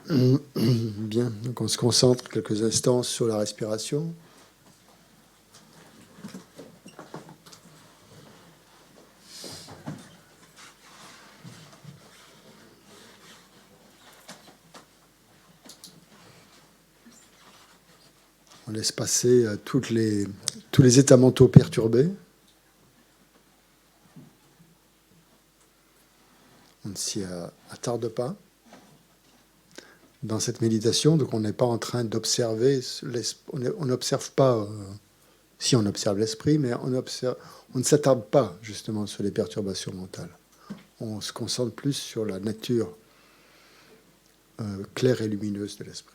Bien, donc on se concentre quelques instants sur la respiration. On laisse passer tous les états mentaux perturbés. On ne s'y attarde pas. Dans cette méditation, donc on n'est pas en train d'observer, on n'observe pas, si on observe l'esprit, mais on ne s'attarde pas justement sur les perturbations mentales. On se concentre plus sur la nature claire et lumineuse de l'esprit.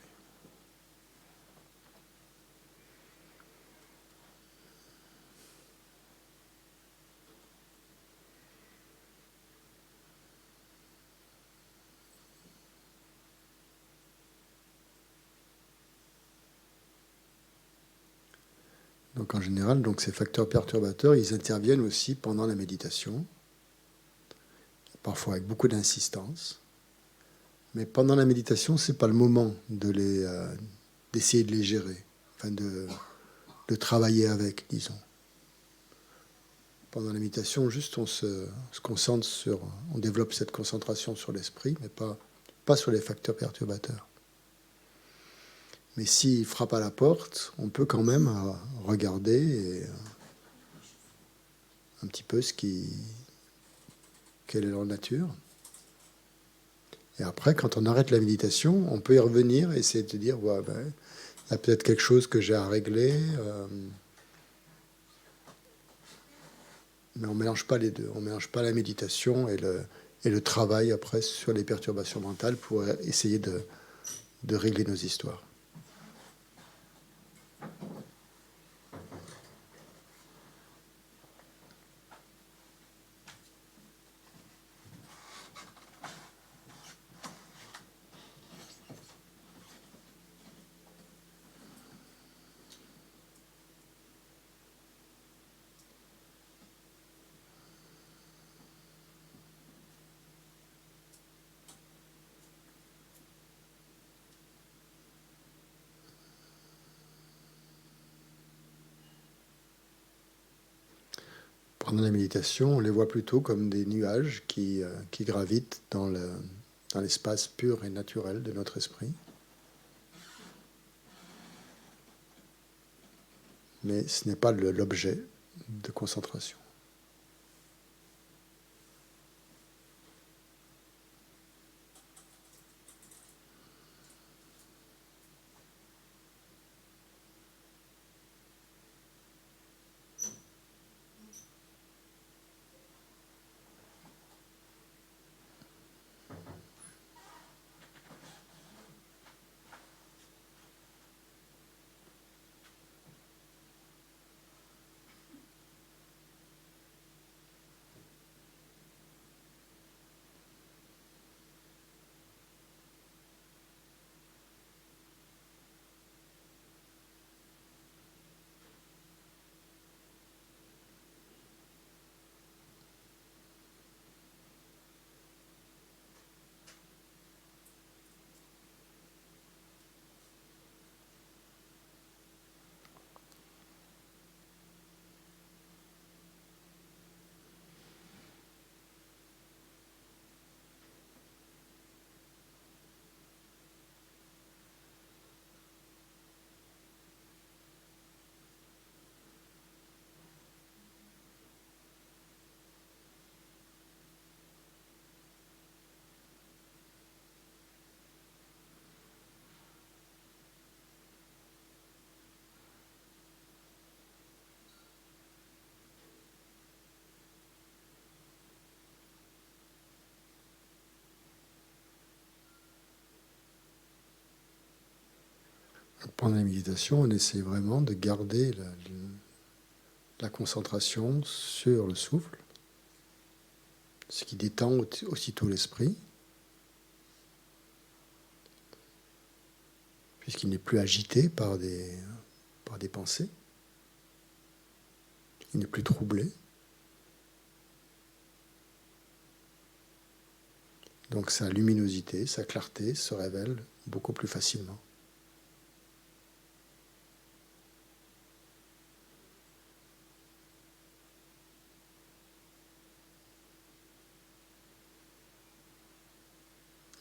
Donc en général, donc ces facteurs perturbateurs, ils interviennent aussi pendant la méditation, parfois avec beaucoup d'insistance. Mais pendant la méditation, ce n'est pas le moment d'essayer de les gérer, enfin de travailler avec, disons. Pendant la méditation, juste on se concentre on développe cette concentration sur l'esprit, mais pas sur les facteurs perturbateurs. Mais s'il frappe à la porte, on peut quand même regarder un petit peu quelle est leur nature. Et après, quand on arrête la méditation, on peut y revenir et essayer de dire, ouais, ben, il y a peut-être quelque chose que j'ai à régler, mais on ne mélange pas les deux. On ne mélange pas la méditation et le travail après sur les perturbations mentales pour essayer de régler nos histoires. Pendant la méditation, on les voit plutôt comme des nuages qui gravitent dans l'espace pur et naturel de notre esprit. Mais ce n'est pas l'objet de concentration. Pendant la méditation, on essaie vraiment de garder la concentration sur le souffle, ce qui détend aussitôt l'esprit, puisqu'il n'est plus agité par des pensées, il n'est plus troublé. Donc sa luminosité, sa clarté se révèle beaucoup plus facilement.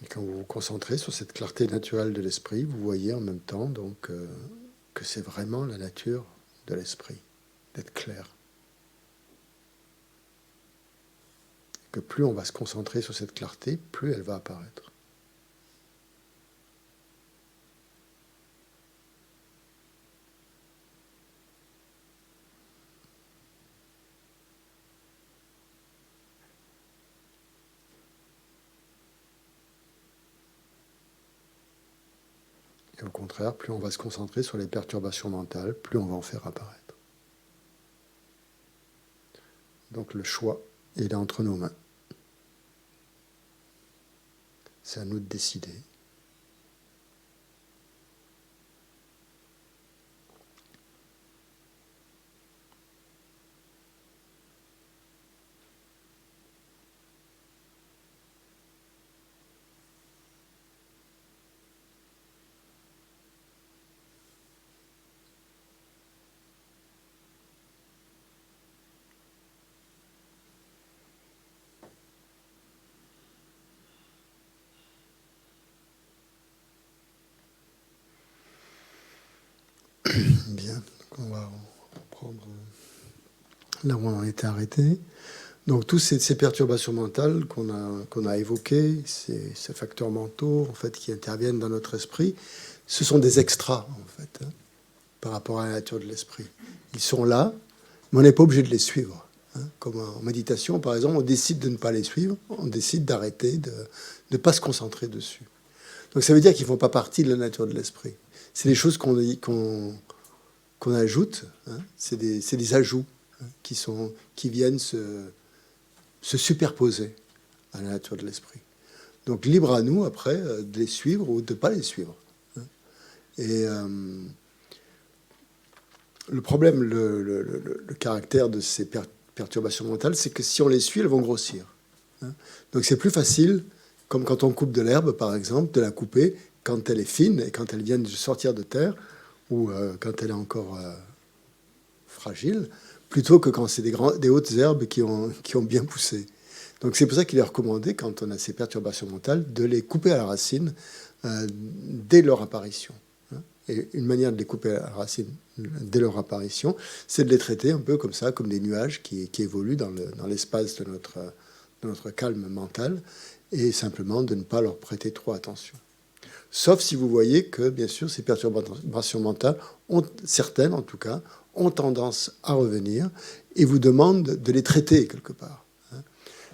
Et quand vous vous concentrez sur cette clarté naturelle de l'esprit, vous voyez en même temps donc, que c'est vraiment la nature de l'esprit, d'être clair. Que plus on va se concentrer sur cette clarté, plus elle va apparaître. Et au contraire, plus on va se concentrer sur les perturbations mentales, plus on va en faire apparaître. Donc le choix, il est entre nos mains. C'est à nous de décider. Bien, donc on va reprendre là où on en était arrêté. Donc toutes ces perturbations mentales qu'on a évoquées, ces facteurs mentaux en fait, qui interviennent dans notre esprit, ce sont des extras en fait, par rapport à la nature de l'esprit. Ils sont là, mais on n'est pas obligé de les suivre. Comme en méditation, par exemple, on décide de ne pas les suivre, on décide d'arrêter, de ne pas se concentrer dessus. Donc ça veut dire qu'ils ne font pas partie de la nature de l'esprit. C'est des choses qu'on ajoute, c'est des ajouts qui viennent se superposer à la nature de l'esprit. Donc libre à nous, après, de les suivre ou de ne pas les suivre. Et le problème, le caractère de ces perturbations mentales, c'est que si on les suit, elles vont grossir. Donc c'est plus facile, comme quand on coupe de l'herbe, par exemple, de la couper quand elle est fine et quand elle vient de sortir de terre, ou quand elle est encore fragile, plutôt que quand c'est des hautes herbes qui ont bien poussé. Donc c'est pour ça qu'il est recommandé, quand on a ces perturbations mentales, de les couper à la racine dès leur apparition. Et une manière de les couper à la racine dès leur apparition, c'est de les traiter un peu comme ça, comme des nuages qui évoluent dans l'espace de notre calme mental, et simplement de ne pas leur prêter trop attention. Sauf si vous voyez que, bien sûr, ces perturbations mentales, certaines en tout cas, ont tendance à revenir et vous demandent de les traiter quelque part.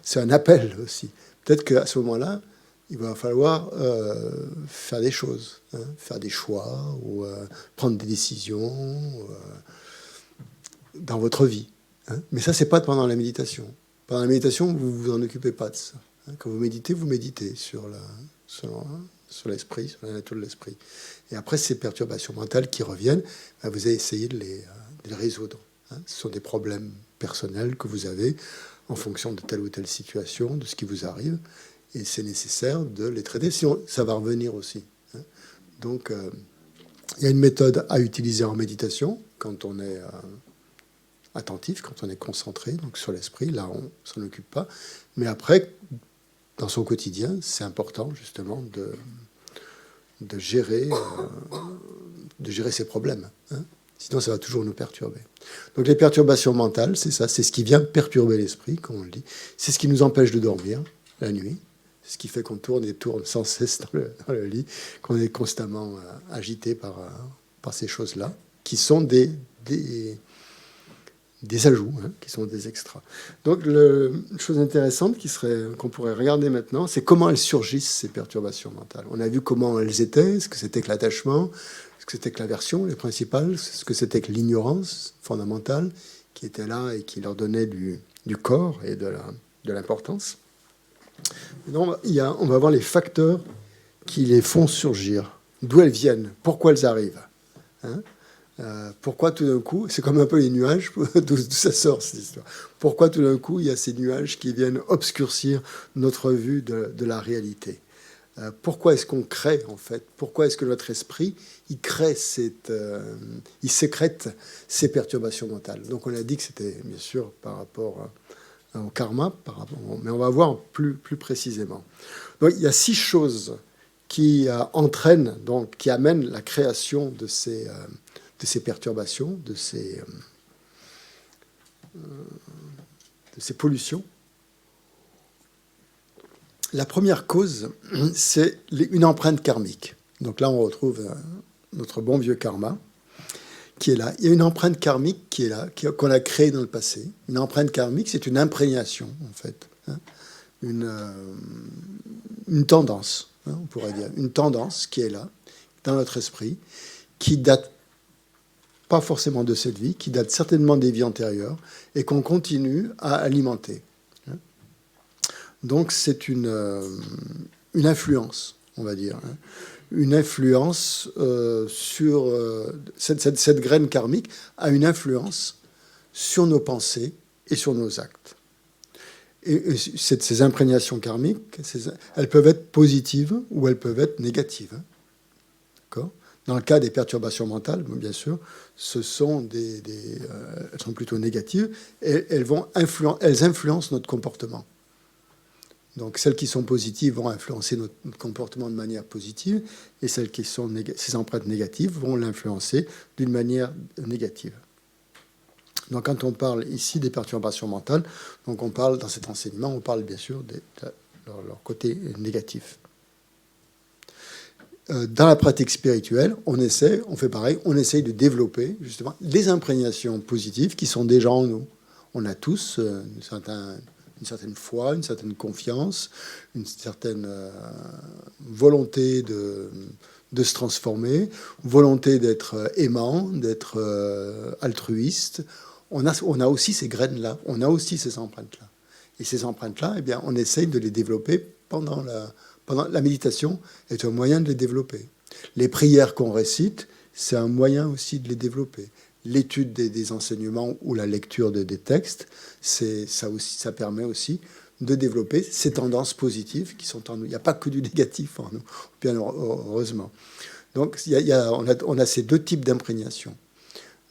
C'est un appel aussi. Peut-être qu'à ce moment-là, il va falloir faire des choses, faire des choix ou prendre des décisions dans votre vie. Mais ça, c'est pas pendant la méditation. Pendant la méditation, vous vous en occupez pas de ça. Quand vous méditez sur l'esprit, sur la nature de l'esprit. Et après, ces perturbations mentales qui reviennent, vous allez essayer de les résoudre. Ce sont des problèmes personnels que vous avez en fonction de telle ou telle situation, de ce qui vous arrive, et c'est nécessaire de les traiter, sinon ça va revenir aussi. Donc, il y a une méthode à utiliser en méditation, quand on est attentif, quand on est concentré donc sur l'esprit, là on ne s'en occupe pas, mais après, dans son quotidien, c'est important justement de gérer ces problèmes. Sinon, ça va toujours nous perturber. Donc les perturbations mentales, c'est ça, c'est ce qui vient perturber l'esprit, comme on le dit. C'est ce qui nous empêche de dormir la nuit. C'est ce qui fait qu'on tourne et tourne sans cesse dans le lit, qu'on est constamment agité par ces choses-là, qui sont des ajouts, qui sont des extras. Donc, une chose intéressante qu'on pourrait regarder maintenant, c'est comment elles surgissent, ces perturbations mentales. On a vu comment elles étaient, ce que c'était que l'attachement, ce que c'était que l'aversion, les principales, ce que c'était que l'ignorance fondamentale, qui était là et qui leur donnait du corps et de l'importance. Maintenant, on va voir les facteurs qui les font surgir, d'où elles viennent, pourquoi elles arrivent. Pourquoi tout d'un coup, c'est comme un peu les nuages, d'où ça sort cette histoire. Pourquoi tout d'un coup il y a ces nuages qui viennent obscurcir notre vue de la réalité. Pourquoi est-ce qu'on crée, en fait? Pourquoi est-ce que notre esprit, il crée il sécrète ces perturbations mentales? Donc on a dit que c'était bien sûr par rapport au karma, mais on va voir plus précisément. Donc il y a 6 choses qui entraînent, donc qui amènent la création de ces perturbations, de ces pollutions. La première cause, c'est une empreinte karmique. Donc là, on retrouve notre bon vieux karma qui est là. Il y a une empreinte karmique qui est là, qu'on a créée dans le passé. Une empreinte karmique, c'est une imprégnation, en fait. Une tendance, on pourrait dire. Une tendance qui est là, dans notre esprit, qui date pas forcément de cette vie, qui date certainement des vies antérieures, et qu'on continue à alimenter. Donc c'est une influence, on va dire. Une influence sur... cette graine karmique a une influence sur nos pensées et sur nos actes. Et ces imprégnations karmiques, elles peuvent être positives ou elles peuvent être négatives. D'accord ? Dans le cas des perturbations mentales, bien sûr, elles sont plutôt négatives et elles influencent notre comportement. Donc celles qui sont positives vont influencer notre comportement de manière positive et celles qui sont ces empreintes négatives vont l'influencer d'une manière négative. Donc quand on parle ici des perturbations mentales, donc on parle dans cet enseignement, on parle bien sûr de leur côté négatif. Dans la pratique spirituelle, on fait pareil, on essaye de développer justement des imprégnations positives qui sont déjà en nous. On a tous une certaine foi, une certaine confiance, une certaine volonté de se transformer, volonté d'être aimant, d'être altruiste. On a aussi ces graines-là, on a aussi ces empreintes-là. Et ces empreintes-là, eh bien, on essaye de les développer pendant la méditation est un moyen de les développer. Les prières qu'on récite, c'est un moyen aussi de les développer. L'étude des enseignements ou la lecture des textes, ça permet aussi de développer ces tendances positives qui sont en nous. Il n'y a pas que du négatif en nous, bien heureusement. Donc on a ces 2 types d'imprégnation.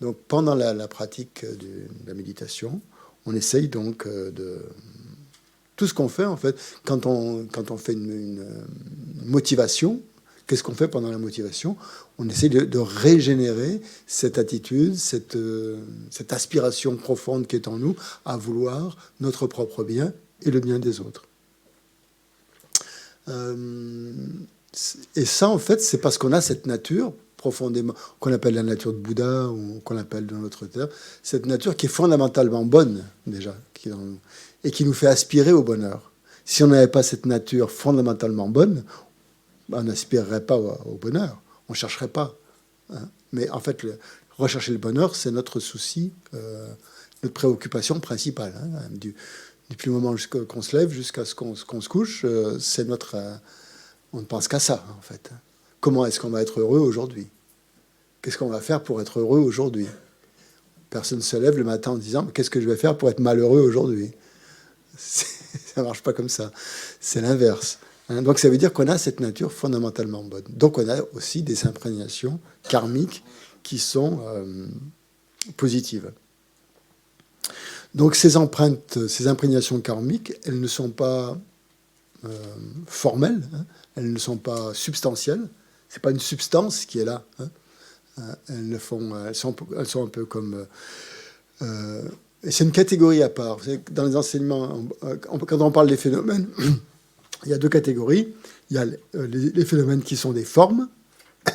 Donc pendant la pratique de la méditation, on essaye donc de... Tout ce qu'on fait, en fait, quand on fait une motivation, qu'est-ce qu'on fait pendant la motivation? On essaie de régénérer cette attitude, cette aspiration profonde qui est en nous à vouloir notre propre bien et le bien des autres. Et ça, en fait, c'est parce qu'on a cette nature profondément, qu'on appelle la nature de Bouddha ou qu'on appelle dans notre terre, cette nature qui est fondamentalement bonne, déjà, qui est dans nous, et qui nous fait aspirer au bonheur. Si on n'avait pas cette nature fondamentalement bonne, on n'aspirerait pas au bonheur, on ne chercherait pas. Hein. Mais en fait, rechercher le bonheur, c'est notre souci, notre préoccupation principale. Hein. Depuis le moment qu'on se lève jusqu'à ce qu'on se couche, c'est on ne pense qu'à ça, en fait. Comment est-ce qu'on va être heureux aujourd'hui? Qu'est-ce qu'on va faire pour être heureux aujourd'hui? Personne ne se lève le matin en disant « Qu'est-ce que je vais faire pour être malheureux aujourd'hui ?» Ça ne marche pas comme ça. C'est l'inverse. Hein. Donc ça veut dire qu'on a cette nature fondamentalement bonne. Donc on a aussi des imprégnations karmiques qui sont positives. Donc ces imprégnations karmiques, elles ne sont pas formelles, hein. Elles ne sont pas substantielles. C'est pas une substance qui est là. Hein. Elles sont un peu comme... et c'est une catégorie à part. Vous savez, dans les enseignements, quand on parle des phénomènes, il y a 2 catégories. Il y a les phénomènes qui sont des formes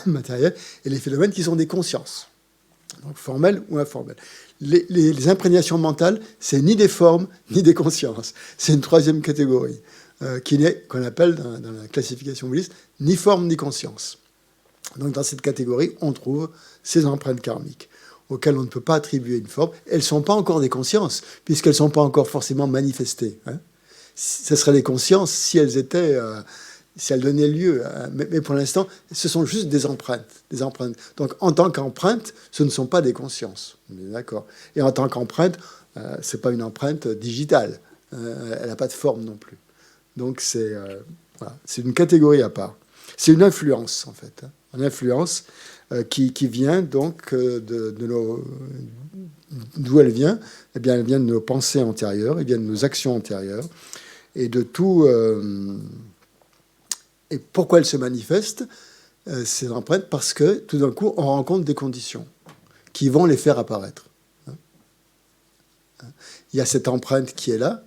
matérielles et les phénomènes qui sont des consciences. Donc formelles ou informelles. Les imprégnations mentales, c'est ni des formes ni des consciences. C'est une 3e catégorie qu'on appelle dans la classification bouddhiste ni forme ni conscience. Donc dans cette catégorie, on trouve ces empreintes karmiques auxquelles on ne peut pas attribuer une forme. Elles ne sont pas encore des consciences, puisqu'elles ne sont pas encore forcément manifestées. Hein. Ce seraient des consciences si elles donnaient lieu. Hein. Mais pour l'instant, ce sont juste des empreintes. Donc en tant qu'empreinte, ce ne sont pas des consciences. On est d'accord. Et en tant qu'empreinte, ce n'est pas une empreinte digitale. Elle n'a pas de forme non plus. Donc c'est Voilà. C'est une catégorie à part. C'est une influence, en fait. Hein. Une influence qui vient donc de nos... D'où elle vient? Eh bien, elle vient de nos pensées antérieures, elle vient de nos actions antérieures, et de tout... Et pourquoi elle se manifeste, ces empreintes? Parce que, tout d'un coup, on rencontre des conditions qui vont les faire apparaître. Il y a cette empreinte qui est là,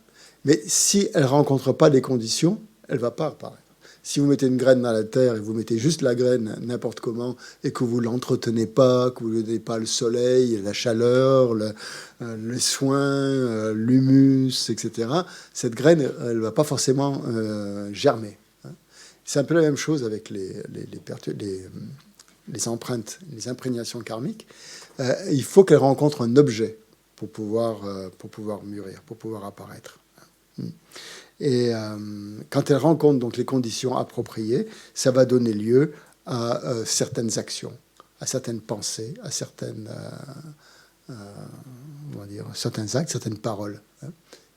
mais si elle ne rencontre pas des conditions, elle ne va pas apparaître. Si vous mettez une graine dans la terre et vous mettez juste la graine n'importe comment et que vous ne l'entretenez pas, que vous ne lui donnez pas le soleil, la chaleur, les soins, l'humus, etc., cette graine, elle ne va pas forcément germer. C'est un peu la même chose avec les empreintes, les imprégnations karmiques. Il faut qu'elles rencontrent un objet pour pouvoir mûrir, pour pouvoir apparaître. Et quand elles rencontrent donc les conditions appropriées, ça va donner lieu à certaines actions, à certaines pensées, à certains actes, certaines paroles, hein,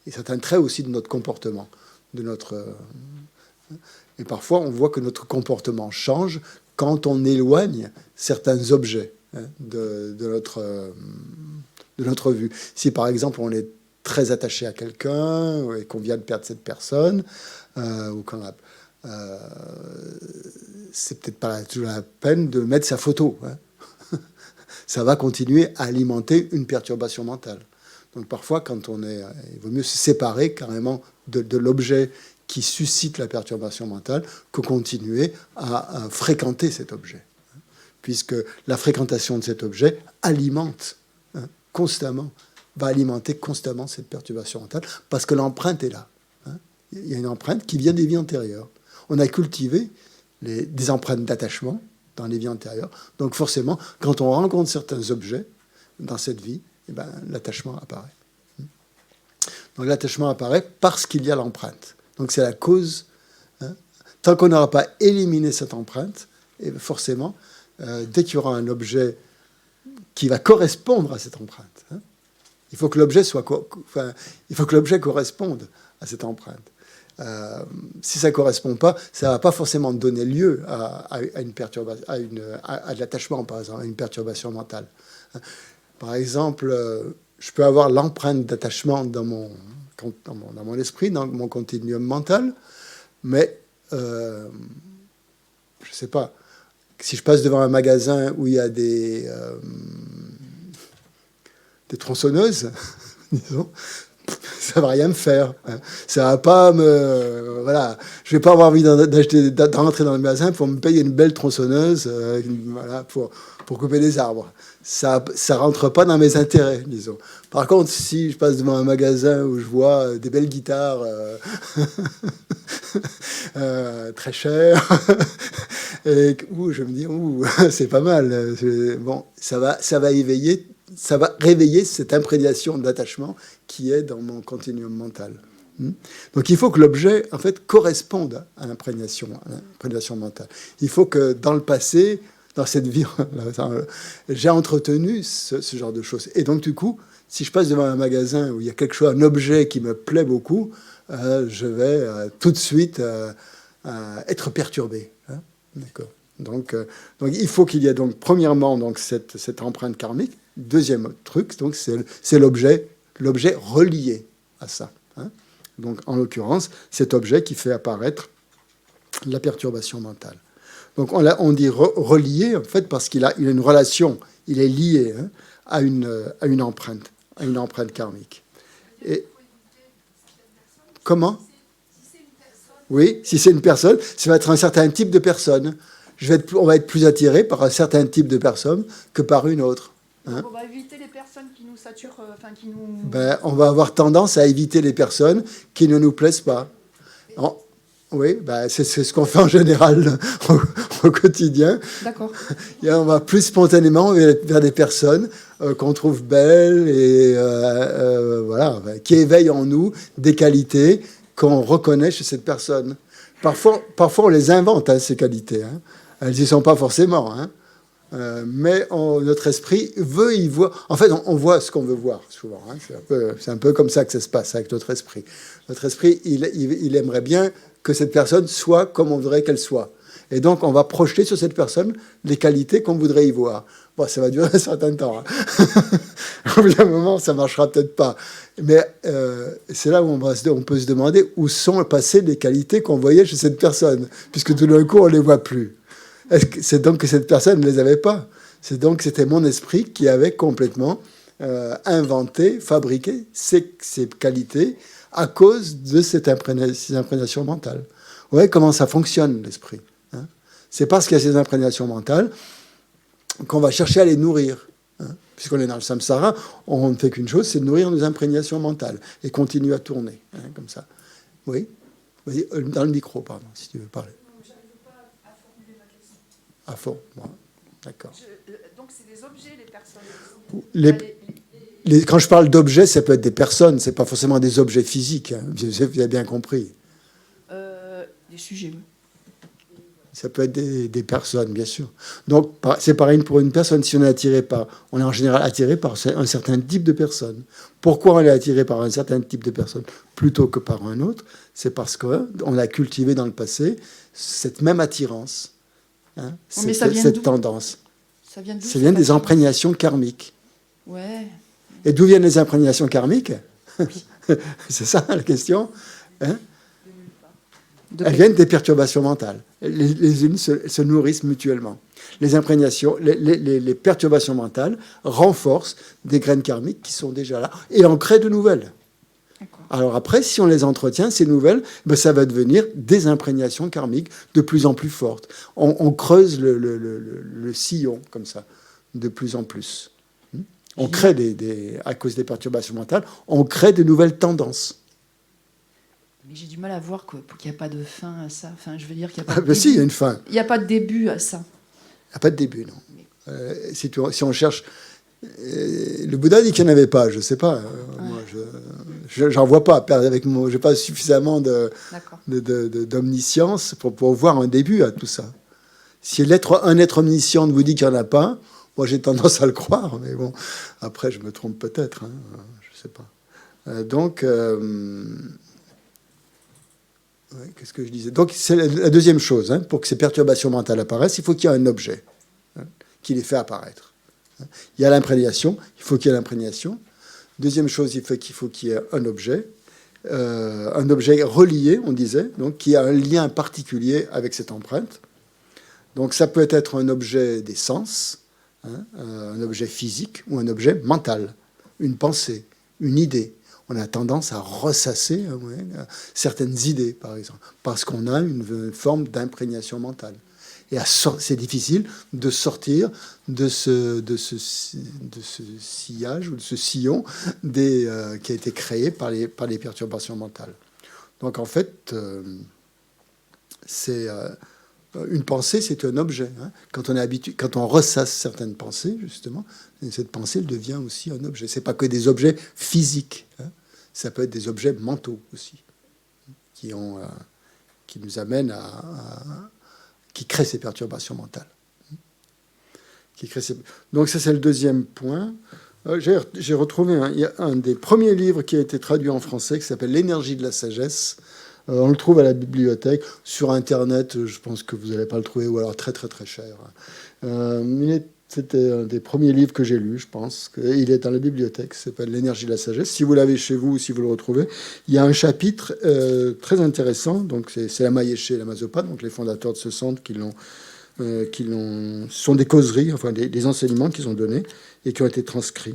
et certains traits aussi de notre comportement, de notre. Et parfois, on voit que notre comportement change quand on éloigne certains objets, hein, de notre vue. Si par exemple on est très attaché à quelqu'un et qu'on vient de perdre cette personne, ou qu'on a, c'est peut-être pas toujours la peine de mettre sa photo. Hein. Ça va continuer à alimenter une perturbation mentale. Donc parfois, quand on est, il vaut mieux se séparer carrément de l'objet qui suscite la perturbation mentale que continuer à fréquenter cet objet, hein, puisque la fréquentation de cet objet alimente, hein, constamment, va alimenter constamment cette perturbation mentale, parce que l'empreinte est là. Hein. Il y a une empreinte qui vient des vies antérieures. On a cultivé des empreintes d'attachement dans les vies antérieures. Donc forcément, quand on rencontre certains objets dans cette vie, eh ben, l'attachement apparaît. Donc l'attachement apparaît parce qu'il y a l'empreinte. Donc c'est la cause. Hein. Tant qu'on n'aura pas éliminé cette empreinte, et forcément, dès qu'il y aura un objet qui va correspondre à cette empreinte, hein, il faut que l'objet corresponde à cette empreinte. Si ça ne correspond pas, ça ne va pas forcément donner lieu à une perturbation, à de l'attachement, par exemple, à une perturbation mentale. Par exemple, je peux avoir l'empreinte d'attachement dans mon esprit, dans mon continuum mental, mais je ne sais pas, si je passe devant un magasin où il y a des tronçonneuses, disons, ça va rien me faire. Hein. Ça va pas me... voilà. Je vais pas avoir envie d'entrer dans le magasin pour me payer une belle tronçonneuse voilà, pour couper des arbres. Ça rentre pas dans mes intérêts, disons. Par contre, si je passe devant un magasin où je vois des belles guitares très chères, et où je me dis, c'est pas mal. Bon, ça va éveiller... ça va réveiller cette imprégnation d'attachement qui est dans mon continuum mental. Donc il faut que l'objet, en fait, corresponde à l'imprégnation mentale. Il faut que dans le passé, dans cette vie, j'ai entretenu ce genre de choses. Et donc du coup, si je passe devant un magasin où il y a quelque chose, un objet qui me plaît beaucoup, je vais tout de suite être perturbé. Hein. D'accord. Donc il faut qu'il y ait donc premièrement donc cette empreinte karmique. Deuxième truc, donc c'est l'objet relié à ça. Hein. Donc en l'occurrence, cet objet qui fait apparaître la perturbation mentale. Donc on dit relié en fait parce qu'il a une relation, il est lié, hein, à une empreinte karmique. Et comment ? Oui, si c'est une personne, ça va être un certain type de personne. On va être plus attiré par un certain type de personne que par une autre. Hein. On va éviter les personnes qui nous saturent, on va avoir tendance à éviter les personnes qui ne nous plaisent pas. Oui, c'est ce qu'on fait en général au quotidien. D'accord. Et on va plus spontanément vers des personnes qu'on trouve belles et voilà, qui éveillent en nous des qualités qu'on reconnaît chez cette personne. Parfois on les invente, hein, ces qualités. Hein. Elles n'y sont pas forcément. Hein. Mais notre esprit veut y voir. En fait, on voit ce qu'on veut voir souvent. Hein. C'est un peu comme ça que ça se passe avec notre esprit. Notre esprit, il aimerait bien que cette personne soit comme on voudrait qu'elle soit. Et donc, on va projeter sur cette personne les qualités qu'on voudrait y voir. Bon, ça va durer un certain temps. Hein. Au bout d'un moment, ça ne marchera peut-être pas. Mais c'est là où on peut se demander où sont passées les qualités qu'on voyait chez cette personne, puisque tout d'un coup, on ne les voit plus. C'est donc que cette personne ne les avait pas. C'est donc que c'était mon esprit qui avait complètement inventé, fabriqué ces qualités à cause de ces imprégnations mentales. Vous voyez comment ça fonctionne, l'esprit. Hein. C'est parce qu'il y a ces imprégnations mentales qu'on va chercher à les nourrir. Hein. Puisqu'on est dans le samsara, on ne fait qu'une chose, c'est de nourrir nos imprégnations mentales et continuer à tourner, hein, comme ça. Oui. Vas-y, dans le micro, pardon, si tu veux parler. À fond, bon. D'accord. Donc, c'est des objets, les personnes. Quand je parle d'objets, ça peut être des personnes, c'est pas forcément des objets physiques. Hein. Vous avez bien compris. Des sujets. Ça peut être des personnes, bien sûr. Donc, c'est pareil pour une personne. Si on est on est en général attiré par un certain type de personne. Pourquoi on est attiré par un certain type de personne plutôt que par un autre? C'est parce qu'on a cultivé dans le passé cette même attirance. Hein, cette tendance. Ça vient des imprégnations karmiques. Ouais. Et d'où viennent les imprégnations karmiques? C'est ça la question. Hein? Elles viennent des perturbations mentales. Les unes se nourrissent mutuellement. Les imprégnations, les perturbations mentales renforcent des graines karmiques qui sont déjà là et en créent de nouvelles. Alors après, si on les entretient, ces nouvelles, ben ça va devenir des imprégnations karmiques de plus en plus fortes. On creuse le sillon comme ça, de plus en plus. On crée à cause des perturbations mentales, on crée de nouvelles tendances. Mais j'ai du mal à voir qu'il n'y a pas de fin à ça. Enfin, je veux dire qu'il n'y a Ah pas de ben début. si, il y a une fin. Il n'y a pas de début à ça. Il n'y a pas de début, non. Si on cherche... le Bouddha dit qu'il n'y en avait pas, je ne sais pas. Moi, j'en vois pas. Avec je n'ai pas suffisamment d'omniscience pour voir un début à tout ça. Si un être omniscient vous dit qu'il n'y en a pas, moi j'ai tendance à le croire, mais bon, après je me trompe peut-être, hein, je ne sais pas. Donc, qu'est-ce que je disais? Donc c'est la deuxième chose, hein, pour que ces perturbations mentales apparaissent, il faut qu'il y ait un objet, hein, qui les fait apparaître. Il y a l'imprégnation, il faut qu'il y ait l'imprégnation. Deuxième chose, il faut qu'il y ait un objet relié, on disait, donc qui a un lien particulier avec cette empreinte. Donc ça peut être un objet des sens, hein, un objet physique ou un objet mental, une pensée, une idée. On a tendance à ressasser certaines idées, par exemple, parce qu'on a une forme d'imprégnation mentale. Et c'est difficile de sortir de ce sillage ou de ce sillon qui a été créé par les perturbations mentales. Donc en fait, une pensée, c'est un objet. Hein. Quand on ressasse certaines pensées, justement, cette pensée elle devient aussi un objet. C'est pas que des objets physiques. Hein. Ça peut être des objets mentaux aussi, qui nous amènent qui créent ces perturbations mentales. Donc ça, c'est le deuxième point. J'ai retrouvé un des premiers livres qui a été traduit en français, qui s'appelle « L'énergie de la sagesse ». On le trouve à la bibliothèque. Sur Internet, je pense que vous n'allez pas le trouver, ou alors très, très, très cher. C'était un des premiers livres que j'ai lu, je pense. Il est dans la bibliothèque, ça s'appelle « L'énergie de la sagesse ». Si vous l'avez chez vous ou si vous le retrouvez, il y a un chapitre très intéressant. Donc c'est la Mayeshe et la Mazopa, donc les fondateurs de ce centre qui ce sont des causeries, enfin des enseignements qu'ils ont donnés et qui ont été transcrits.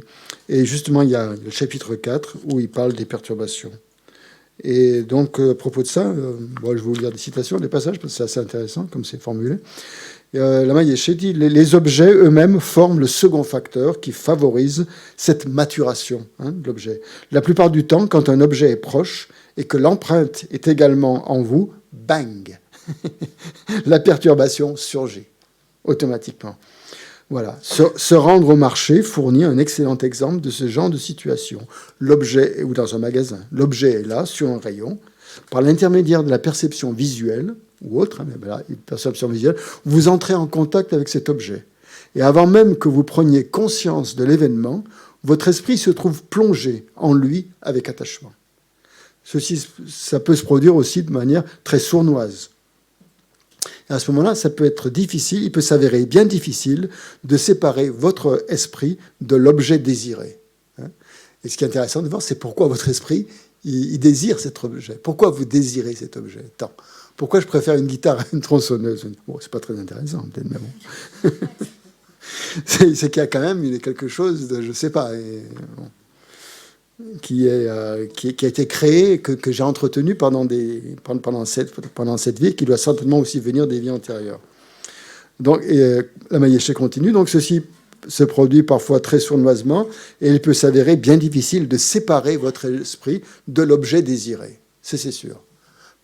Et justement, il y a le chapitre 4 où il parle des perturbations. Et donc, à propos de ça, je vais vous lire des citations, des passages, parce que c'est assez intéressant comme c'est formulé. La Mayeshe dit « Les objets eux-mêmes forment le second facteur qui favorise cette maturation de l'objet. La plupart du temps, quand un objet est proche et que l'empreinte est également en vous, bang, la perturbation surgit automatiquement. » Voilà. Se rendre au marché fournit un excellent exemple de ce genre de situation. L'objet, ou dans un magasin, l'objet est là, sur un rayon. Par l'intermédiaire de la perception visuelle, ou autre, mais là, une perception visuelle, vous entrez en contact avec cet objet. Et avant même que vous preniez conscience de l'événement, votre esprit se trouve plongé en lui avec attachement. Ceci, ça peut se produire aussi de manière très sournoise. Et à ce moment-là, ça peut être difficile, il peut s'avérer bien difficile de séparer votre esprit de l'objet désiré. Et ce qui est intéressant de voir, c'est pourquoi votre esprit, il désire cet objet. Pourquoi vous désirez cet objet tant? Pourquoi je préfère une guitare à une tronçonneuse? Bon, c'est pas très intéressant, peut-être, mais bon. C'est qu'il y a quand même quelque chose de, je sais pas, qui a été créé, que j'ai entretenu pendant cette vie, qui doit certainement aussi venir des vies antérieures. Donc, la Mayeshe continue. Donc, ceci se produit parfois très sournoisement, et il peut s'avérer bien difficile de séparer votre esprit de l'objet désiré. C'est sûr.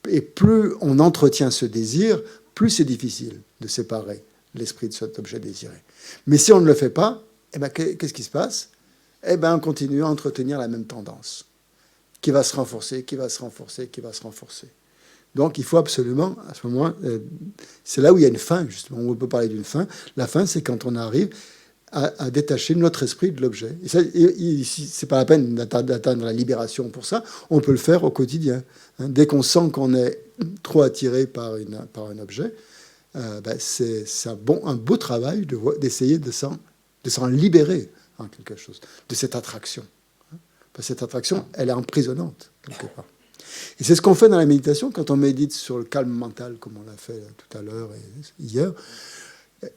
Et plus on entretient ce désir, plus c'est difficile de séparer l'esprit de cet objet désiré. Mais si on ne le fait pas, eh ben, qu'est-ce qui se passe? Eh ben, on continue à entretenir la même tendance, qui va se renforcer, qui va se renforcer, qui va se renforcer. Donc, il faut absolument, à ce moment, c'est là où il y a une fin, justement, on peut parler d'une fin. La fin, c'est quand on arrive à détacher notre esprit de l'objet. Et ça, c'est pas la peine d'atteindre la libération pour ça, on peut le faire au quotidien. Dès qu'on sent qu'on est trop attiré par un objet, c'est un beau travail d'essayer de s'en libérer en quelque chose, de cette attraction. Parce que cette attraction, elle est emprisonnante, quelque part. Et c'est ce qu'on fait dans la méditation, quand on médite sur le calme mental, comme on l'a fait tout à l'heure et hier.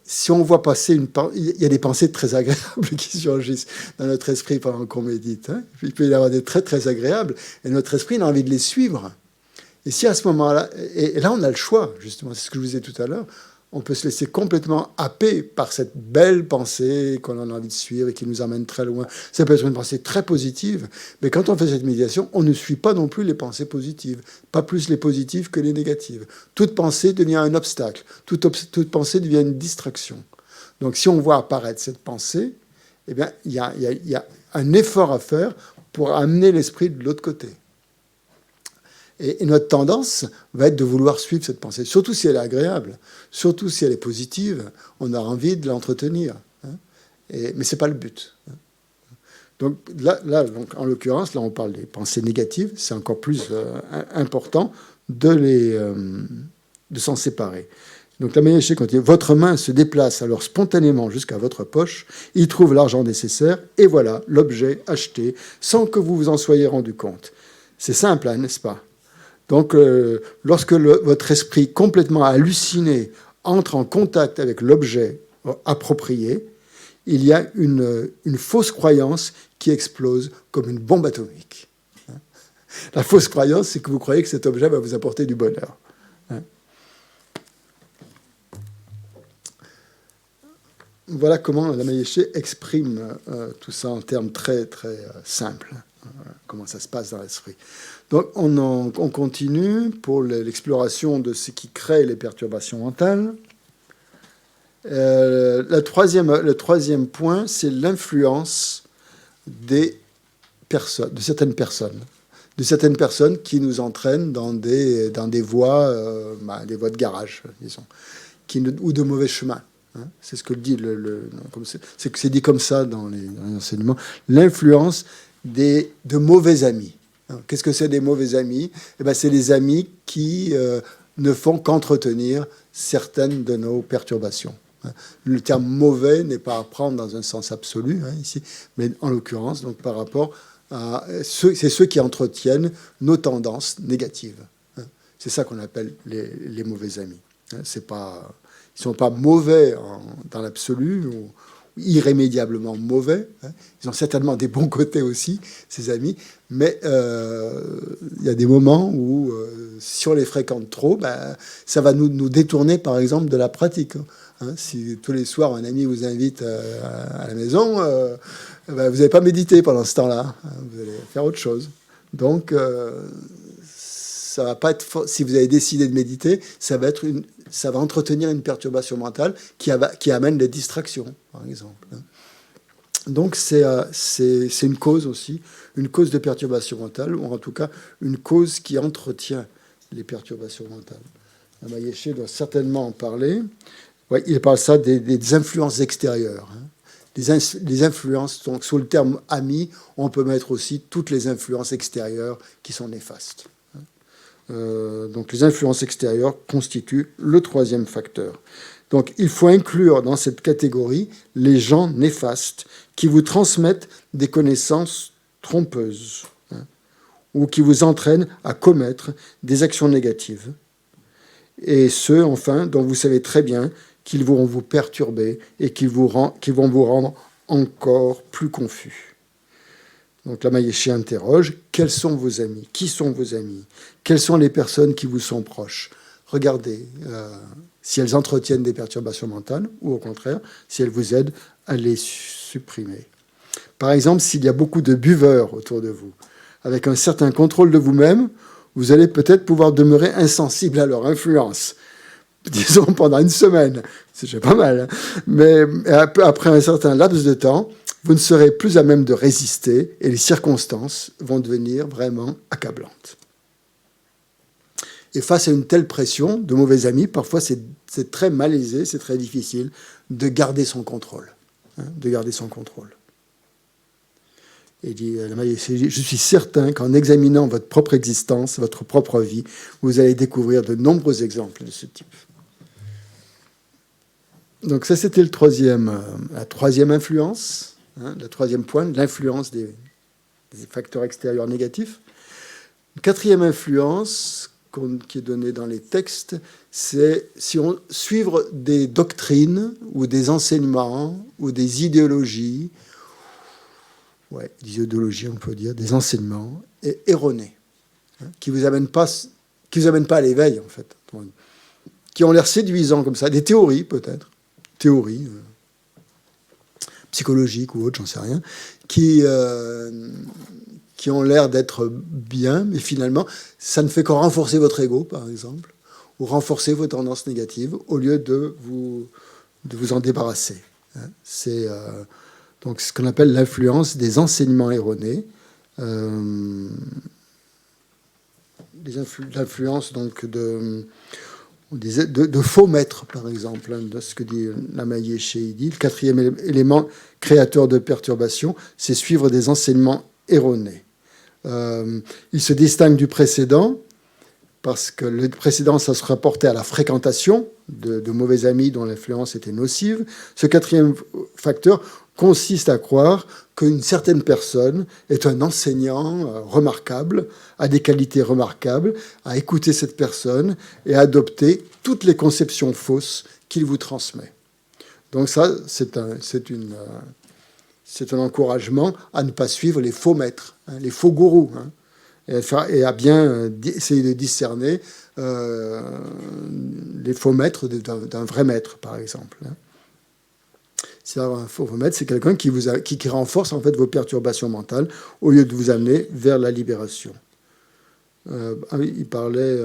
Si on voit passer il y a des pensées très agréables qui surgissent dans notre esprit pendant qu'on médite. Il peut y avoir des très, très agréables, et notre esprit a envie de les suivre. Et si à ce moment-là, et là on a le choix, justement, c'est ce que je vous disais tout à l'heure, on peut se laisser complètement happer par cette belle pensée qu'on a envie de suivre et qui nous amène très loin. Ça peut être une pensée très positive, mais quand on fait cette méditation, on ne suit pas non plus les pensées positives, pas plus les positives que les négatives. Toute pensée devient un obstacle, toute pensée devient une distraction. Donc si on voit apparaître cette pensée, eh bien, il y a un effort à faire pour amener l'esprit de l'autre côté. Et notre tendance va être de vouloir suivre cette pensée, surtout si elle est agréable, surtout si elle est positive, on a envie de l'entretenir. Mais ce n'est pas le but. Donc là donc, en l'occurrence, là on parle des pensées négatives, c'est encore plus important de s'en séparer. Donc la Mayeshe continue. Votre main se déplace alors spontanément jusqu'à votre poche, y trouve l'argent nécessaire, et voilà l'objet acheté, sans que vous vous en soyez rendu compte. C'est simple, hein, n'est-ce pas? Donc, lorsque votre esprit complètement halluciné entre en contact avec l'objet approprié, il y a une fausse croyance qui explose comme une bombe atomique. La fausse croyance, c'est que vous croyez que cet objet va vous apporter du bonheur. Voilà comment la Mayeshe exprime tout ça en termes très, très simples. Comment ça se passe dans l'esprit. Donc, on continue pour l'exploration de ce qui crée les perturbations mentales. Le troisième point, c'est l'influence de certaines personnes qui nous entraînent dans des voies de garage, disons, ou de mauvais chemins. C'est ce que dit c'est dit comme ça dans les enseignements. L'influence de mauvais amis. Qu'est-ce que c'est des mauvais amis? C'est les amis qui ne font qu'entretenir certaines de nos perturbations. Le terme mauvais n'est pas à prendre dans un sens absolu ici, mais en l'occurrence, donc par rapport à c'est ceux qui entretiennent nos tendances négatives. C'est ça qu'on appelle les mauvais amis. Ils ne sont pas mauvais dans l'absolu, ou irrémédiablement mauvais. Ils ont certainement des bons côtés aussi, ces amis, mais il y a des moments où, si on les fréquente trop, ça va nous détourner, par exemple, de la pratique. Si tous les soirs, un ami vous invite à la maison, vous n'allez pas méditer pendant ce temps-là. Vous allez faire autre chose. Donc, ça va pas être. Si vous avez décidé de méditer, ça va entretenir une perturbation mentale qui amène des distractions, par exemple. Donc c'est une cause aussi, une cause de perturbation mentale, ou en tout cas une cause qui entretient les perturbations mentales. La Mayeshe doit certainement en parler. Ouais, il parle ça des influences extérieures. Hein. Les influences, donc sous le terme ami, on peut mettre aussi toutes les influences extérieures qui sont néfastes. Donc les influences extérieures constituent le troisième facteur. Donc il faut inclure dans cette catégorie les gens néfastes qui vous transmettent des connaissances trompeuses, hein, ou qui vous entraînent à commettre des actions négatives. Et ceux, enfin, dont vous savez très bien qu'ils vont vous perturber et qui vont vous rendre encore plus confus. Donc la Mayéché interroge, quels sont vos amis? Qui sont vos amis? Quelles sont les personnes qui vous sont proches? Regardez si elles entretiennent des perturbations mentales ou au contraire, si elles vous aident à les supprimer. Par exemple, s'il y a beaucoup de buveurs autour de vous, avec un certain contrôle de vous-même, vous allez peut-être pouvoir demeurer insensible à leur influence. Disons pendant une semaine, c'est déjà pas mal. Hein. Mais après un certain laps de temps, vous ne serez plus à même de résister et les circonstances vont devenir vraiment accablantes. Et face à une telle pression de mauvais amis, parfois c'est très malaisé, c'est très difficile de garder son contrôle. Hein, de garder son contrôle. Et dit, je suis certain qu'en examinant votre propre existence, votre propre vie, vous allez découvrir de nombreux exemples de ce type. Donc ça, c'était la troisième influence, hein, le troisième point, l'influence des facteurs extérieurs négatifs. Une quatrième influence qui est donnée dans les textes, c'est suivre des doctrines ou des enseignements ou des idéologies, des idéologies, on peut dire, des enseignements erronés, hein, qui vous amènent pas à l'éveil, en fait, qui ont l'air séduisants comme ça, des théories peut-être, théories psychologiques ou autres, j'en sais rien, qui ont l'air d'être bien, mais finalement, ça ne fait qu'en renforcer votre ego, par exemple, ou renforcer vos tendances négatives, au lieu de vous en débarrasser. Hein. C'est donc ce qu'on appelle l'influence des enseignements erronés, l'influence donc de faux maîtres, par exemple, hein, de ce que dit la Mayéché. Il dit, le quatrième élément créateur de perturbation, c'est suivre des enseignements erronés. Il se distingue du précédent, parce que le précédent, ça se rapportait à la fréquentation de mauvais amis dont l'influence était nocive. Ce quatrième facteur consiste à croire qu'une certaine personne est un enseignant remarquable, a des qualités remarquables, à écouter cette personne et à adopter toutes les conceptions fausses qu'il vous transmet. Donc ça, c'est un encouragement à ne pas suivre les faux maîtres, hein, les faux gourous, hein, et à bien essayer de discerner les faux maîtres d'un vrai maître, par exemple. Hein. Un faux maître, c'est quelqu'un qui renforce en fait vos perturbations mentales au lieu de vous amener vers la libération. Il parlait...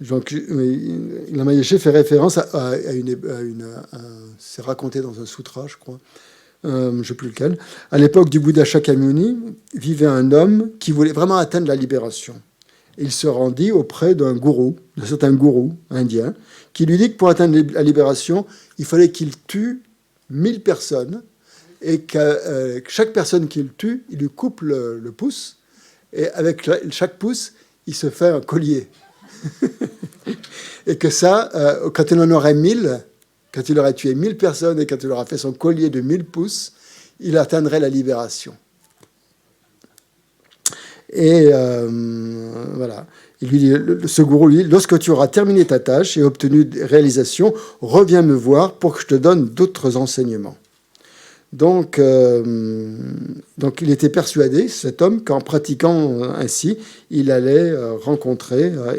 Donc, la Mayéché fait référence à c'est raconté dans un sutra, je crois, je ne sais plus lequel. À l'époque du Bouddha Shakyamuni, vivait un homme qui voulait vraiment atteindre la libération. Il se rendit auprès d'un certain gourou indien, qui lui dit que pour atteindre la libération, il fallait qu'il tue 1000 personnes, et que chaque personne qu'il tue, il lui coupe le pouce, et avec chaque pouce, il se fait un collier. Et que ça, quand il en aurait 1000, quand il aurait tué 1000 personnes et quand il aurait fait son collier de 1000 pouces, il atteindrait la libération. Et voilà. Il lui dit, ce gourou lui dit, lorsque tu auras terminé ta tâche et obtenu des réalisations, reviens me voir pour que je te donne d'autres enseignements. Donc il était persuadé, cet homme, qu'en pratiquant ainsi, il allait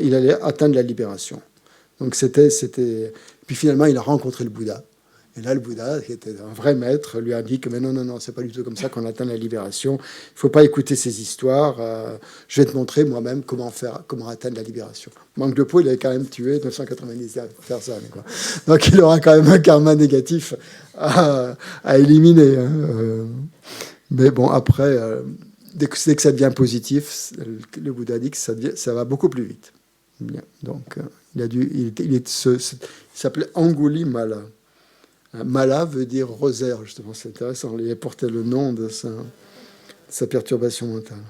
il allait atteindre la libération. Donc Puis finalement, il a rencontré le Bouddha. Et là, le Bouddha, qui était un vrai maître, lui a dit que mais non, c'est pas du tout comme ça qu'on atteint la libération. Il faut pas écouter ces histoires. Je vais te montrer moi-même comment atteindre la libération. Manque de peau, il avait quand même tué 990 personnes. Quoi. Donc il aura quand même un karma négatif à éliminer. Hein. Mais bon, après, dès que ça devient positif, le Bouddha dit que ça va beaucoup plus vite. Bien, donc... Il s'appelait Angulimala. Mala veut dire rosaire, justement, c'est intéressant. Il portait le nom de sa perturbation mentale.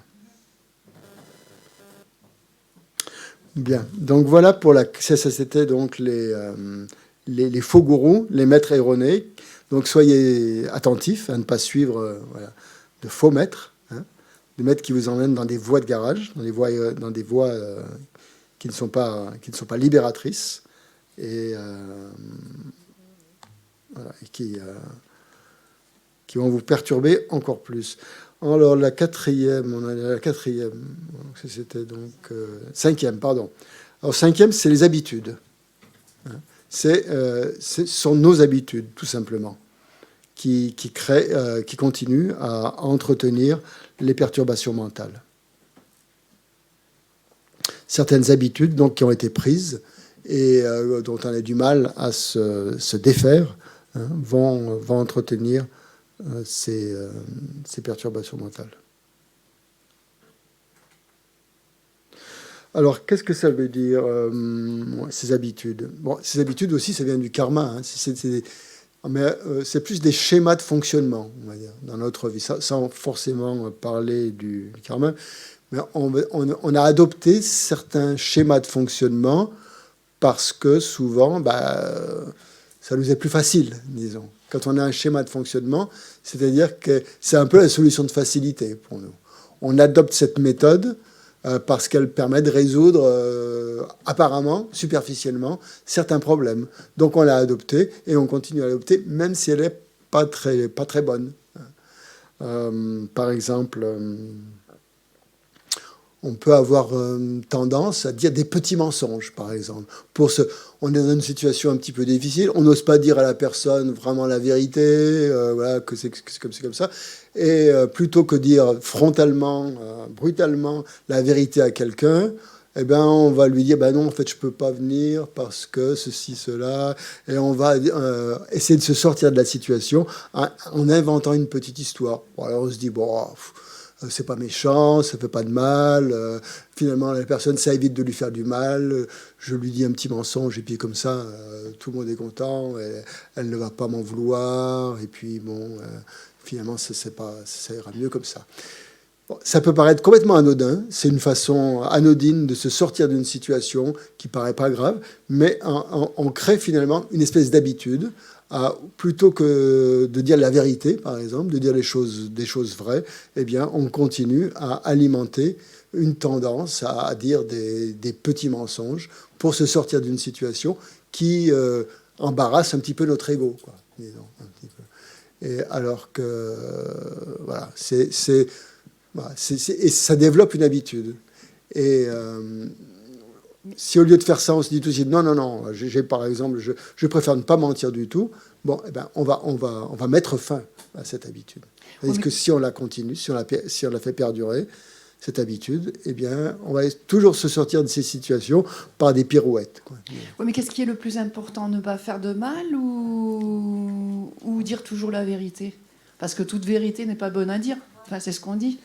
Bien, donc voilà pour ça c'était donc les faux gourous, les maîtres erronés. Donc soyez attentifs à ne pas suivre de faux maîtres, des maîtres qui vous emmènent dans des voies de garage, dans des voies qui ne sont pas libératrices et qui vont vous perturber encore plus. Alors la quatrième, c'était donc cinquième, pardon. Alors cinquième, c'est les habitudes. Ce sont nos habitudes, tout simplement, qui continuent à entretenir les perturbations mentales. Certaines habitudes donc, qui ont été prises et dont on a du mal à se défaire vont entretenir ces perturbations mentales. Alors, qu'est-ce que ça veut dire, ces habitudes? Bon, ces habitudes aussi, ça vient du karma. Mais c'est plus des schémas de fonctionnement, on va dire, dans notre vie, sans forcément parler du karma. Mais on a adopté certains schémas de fonctionnement parce que souvent, ça nous est plus facile, disons. Quand on a un schéma de fonctionnement, c'est-à-dire que c'est un peu la solution de facilité pour nous. On adopte cette méthode parce qu'elle permet de résoudre, apparemment, superficiellement, certains problèmes. Donc on l'a adoptée et on continue à l'adopter, même si elle n'est pas très bonne. Par exemple, on peut avoir tendance à dire des petits mensonges, par exemple. On est dans une situation un petit peu difficile, on n'ose pas dire à la personne vraiment la vérité, que c'est comme ça. Et plutôt que dire frontalement, brutalement, la vérité à quelqu'un, on va lui dire, non, en fait, je ne peux pas venir parce que ceci, cela. Et on va essayer de se sortir de la situation en inventant une petite histoire. Bon, alors on se dit, c'est pas méchant, ça fait pas de mal. Finalement, la personne, ça évite de lui faire du mal. Je lui dis un petit mensonge et puis comme ça, tout le monde est content. Elle ne va pas m'en vouloir. Et puis finalement, ça ira mieux comme ça. Bon, ça peut paraître complètement anodin. C'est une façon anodine de se sortir d'une situation qui paraît pas grave, mais on crée finalement une espèce d'habitude. Plutôt que de dire la vérité, par exemple, de dire des choses vraies, on continue à alimenter une tendance à dire des petits mensonges pour se sortir d'une situation qui embarrasse un petit peu notre ego, quoi, disons, un petit peu. Et alors que, et ça développe une habitude. Et si au lieu de faire ça, on se dit tout de suite non, par exemple, je préfère ne pas mentir du tout, on va mettre fin à cette habitude. Parce que si on la continue, si on la fait perdurer, cette habitude, on va toujours se sortir de ces situations par des pirouettes, quoi. Oui, mais qu'est-ce qui est le plus important, ne pas faire de mal ou dire toujours la vérité? Parce que toute vérité n'est pas bonne à dire. Enfin, c'est ce qu'on dit.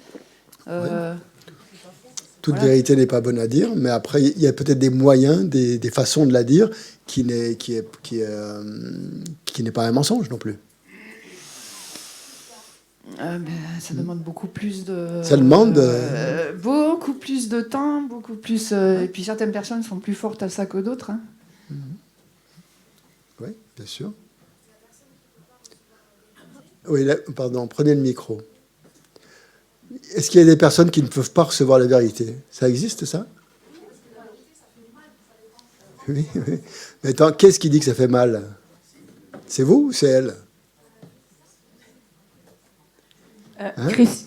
Toute vérité n'est pas bonne à dire, mais après, il y a peut-être des moyens, des façons de la dire qui n'est pas un mensonge non plus. Ça demande beaucoup plus de... Ça demande... beaucoup plus de temps, beaucoup plus... et puis certaines personnes sont plus fortes à ça que d'autres. Hein. Oui, bien sûr. Oui, là, pardon, prenez le micro. Est-ce qu'il y a des personnes qui ne peuvent pas recevoir la vérité? Ça existe, ça? Oui. Mais attends, qu'est-ce qui dit que ça fait mal? C'est vous ou c'est elle?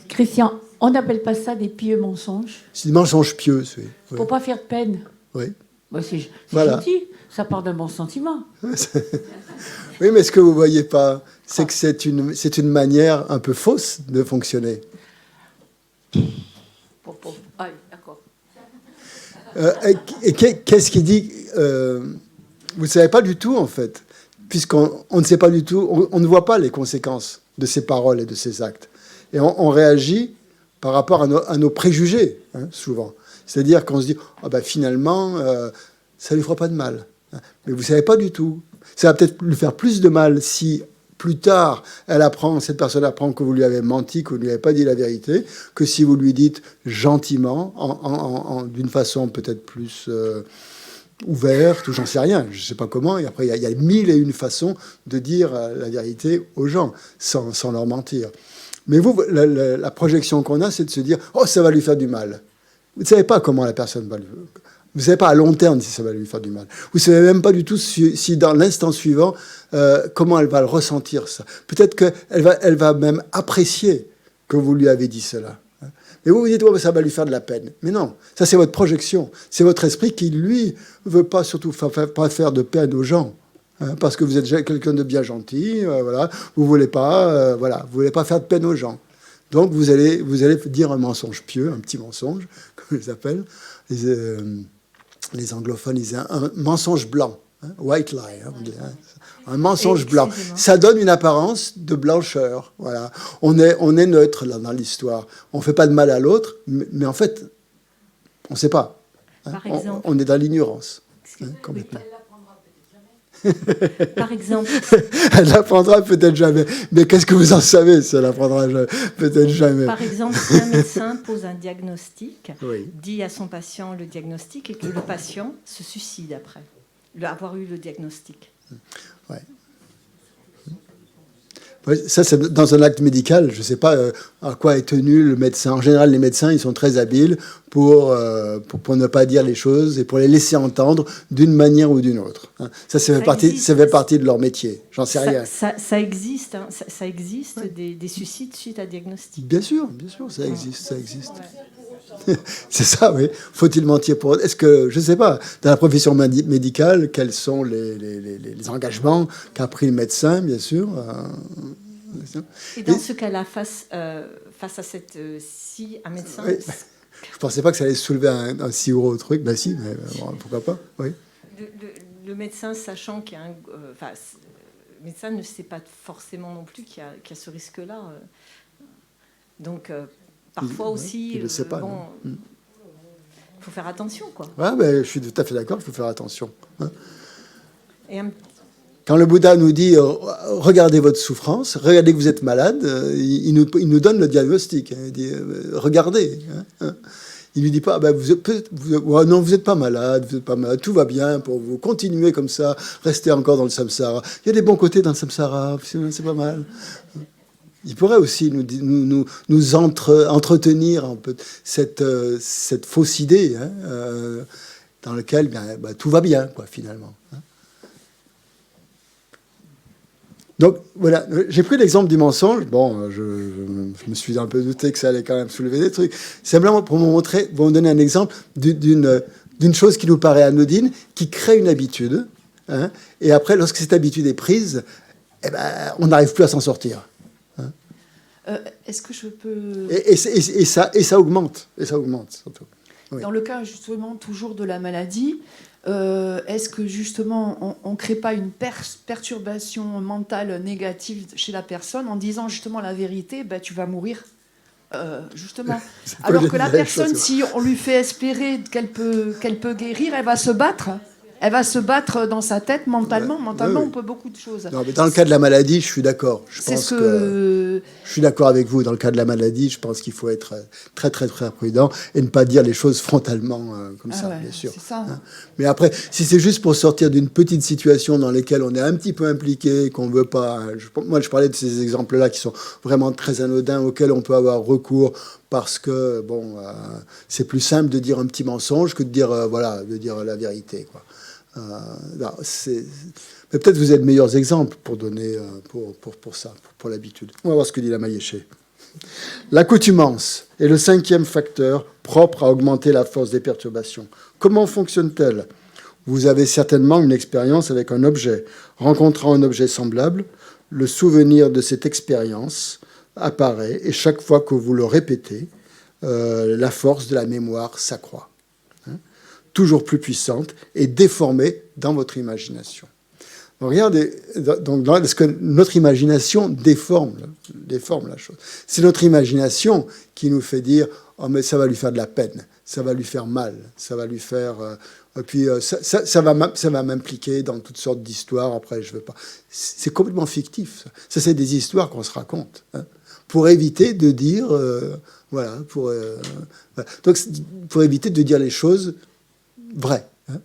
Christian, on n'appelle pas ça des pieux mensonges? C'est des mensonges pieux, oui. Pour pas faire de peine. Oui. C'est voilà. gentil, ça part d'un bon sentiment. Oui, mais ce que vous ne voyez pas, c'est que c'est une manière un peu fausse de fonctionner. Ah, d'accord. Et qu'est-ce qui dit vous ne savez pas du tout, en fait, puisqu'on ne sait pas du tout, on ne voit pas les conséquences de ces paroles et de ces actes. Et on réagit par rapport à nos préjugés, souvent. C'est-à-dire qu'on se dit, finalement, ça ne lui fera pas de mal. Mais vous ne savez pas du tout. Ça va peut-être lui faire plus de mal si plus tard, cette personne apprend que vous lui avez menti, que vous ne lui avez pas dit la vérité, que si vous lui dites gentiment, d'une façon peut-être plus ouverte, ou j'en sais rien, je ne sais pas comment. Et après, il y a 1001 façons de dire la vérité aux gens, sans leur mentir. Mais vous, la projection qu'on a, c'est de se dire « Oh, ça va lui faire du mal ». Vous ne savez pas comment la personne va le... Vous ne savez pas à long terme si ça va lui faire du mal. Vous ne savez même pas du tout si dans l'instant suivant, comment elle va le ressentir, ça. Peut-être qu'elle va même apprécier que vous lui avez dit cela. Et vous vous dites, oh, ça va lui faire de la peine. Mais non, ça c'est votre projection. C'est votre esprit qui, lui, ne veut pas surtout pas faire de peine aux gens. Parce que vous êtes quelqu'un de bien gentil, voilà. Vous ne voulez pas, vous voulez pas faire de peine aux gens. Donc vous allez dire un mensonge pieux, un petit mensonge, comme ils l'appellent. Les anglophones disaient un mensonge blanc, white lie, un mensonge blanc. Ça donne une apparence de blancheur. Voilà. On est neutre là dans l'histoire. On ne fait pas de mal à l'autre, mais en fait, on ne sait pas. Par exemple, on est dans l'ignorance. Complètement. Par exemple, elle l'apprendra peut-être jamais. Mais qu'est-ce que vous en savez si elle l'apprendra peut-être jamais? Par exemple, si un médecin pose un diagnostic, oui. dit à son patient le diagnostic et que le patient se suicide après avoir eu le diagnostic. Ouais. Ça, c'est dans un acte médical. Je ne sais pas à quoi est tenu le médecin. En général, les médecins, ils sont très habiles pour ne pas dire les choses et pour les laisser entendre d'une manière ou d'une autre. Ça fait partie de leur métier. J'en sais rien. Ça existe, hein. Ça existe ouais. des suicides suite à diagnostic. Bien sûr, ça existe. Ouais. C'est ça, oui. Faut-il mentir pour... Est-ce que, je ne sais pas, dans la profession médicale, quels sont les engagements qu'a pris le médecin, bien sûr Et dans ce cas-là, face à cette... si un médecin... Oui. Je ne pensais pas que ça allait soulever un si gros truc. Ben si, mais pourquoi pas, oui. Le médecin, sachant qu'il y a un... le médecin ne sait pas forcément non plus qu'il y a ce risque-là. Donc... Parfois aussi, il le sait pas, il faut faire attention, quoi. Ouais, ben, je suis tout à fait d'accord, il faut faire attention. Et Quand le Bouddha nous dit regardez votre souffrance, regardez que vous êtes malade, il nous donne le diagnostic. Il dit regardez. Il lui dit pas non, vous n'êtes pas malade, tout va bien pour vous, continuez comme ça, restez encore dans le samsara. Il y a des bons côtés dans le samsara, c'est pas mal. Il pourrait aussi nous entretenir un peu cette fausse idée dans laquelle tout va bien, quoi, finalement. Donc, voilà, j'ai pris l'exemple du mensonge. Bon, je me suis un peu douté que ça allait quand même soulever des trucs. Simplement pour vous donner un exemple d'une chose qui nous paraît anodine, qui crée une habitude. Et après, lorsque cette habitude est prise, on n'arrive plus à s'en sortir. Est-ce que je peux... Et ça augmente. Et ça augmente, surtout. Oui. Dans le cas, justement, toujours de la maladie, est-ce que, justement, on ne crée pas une perturbation mentale négative chez la personne en disant, justement, la vérité, tu vas mourir justement. Alors que la personne, si on lui fait espérer qu'elle peut guérir, elle va se battre. Elle va se battre dans sa tête mentalement. Mentalement, on peut beaucoup de choses. Non, mais dans le cas de la maladie, je suis d'accord. Je suis d'accord avec vous. Dans le cas de la maladie, je pense qu'il faut être très, très, très prudent et ne pas dire les choses frontalement comme ça, bien sûr. C'est ça. Mais après, si c'est juste pour sortir d'une petite situation dans laquelle on est un petit peu impliqué, qu'on ne veut pas... Moi, je parlais de ces exemples-là qui sont vraiment très anodins, auxquels on peut avoir recours parce que, c'est plus simple de dire un petit mensonge que de dire, de dire la vérité, quoi. Mais peut-être vous êtes de meilleurs exemples pour donner pour ça, pour l'habitude. On va voir ce que dit la Mayéché. L'accoutumance est le 5e facteur propre à augmenter la force des perturbations. Comment fonctionne-t-elle? Vous avez certainement une expérience avec un objet. Rencontrant un objet semblable, le souvenir de cette expérience apparaît et chaque fois que vous le répétez, la force de la mémoire s'accroît. Toujours plus puissante et déformée dans votre imagination. Donc, regardez, parce que notre imagination déforme la chose. C'est notre imagination qui nous fait dire « Oh, mais ça va lui faire de la peine, ça va lui faire mal, ça va lui faire... Et puis ça va m'impliquer dans toutes sortes d'histoires. Après, je veux pas. C'est complètement fictif. Ça, c'est des histoires qu'on se raconte, hein, pour éviter de dire, voilà, voilà. Donc pour éviter de dire les choses vraies. Hein.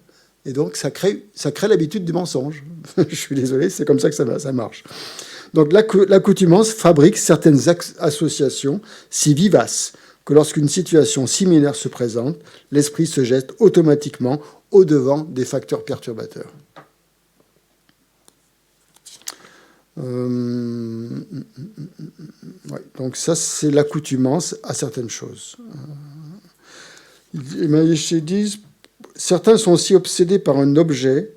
Et donc ça crée l'habitude du mensonge. Je suis désolé, c'est comme ça que ça marche. Donc l'accoutumance fabrique certaines associations si vivaces que lorsqu'une situation similaire se présente, l'esprit se jette automatiquement au-devant des facteurs perturbateurs. Ouais, donc ça, c'est l'accoutumance à certaines choses. Les Mayéchés disent, certains sont si obsédés par un objet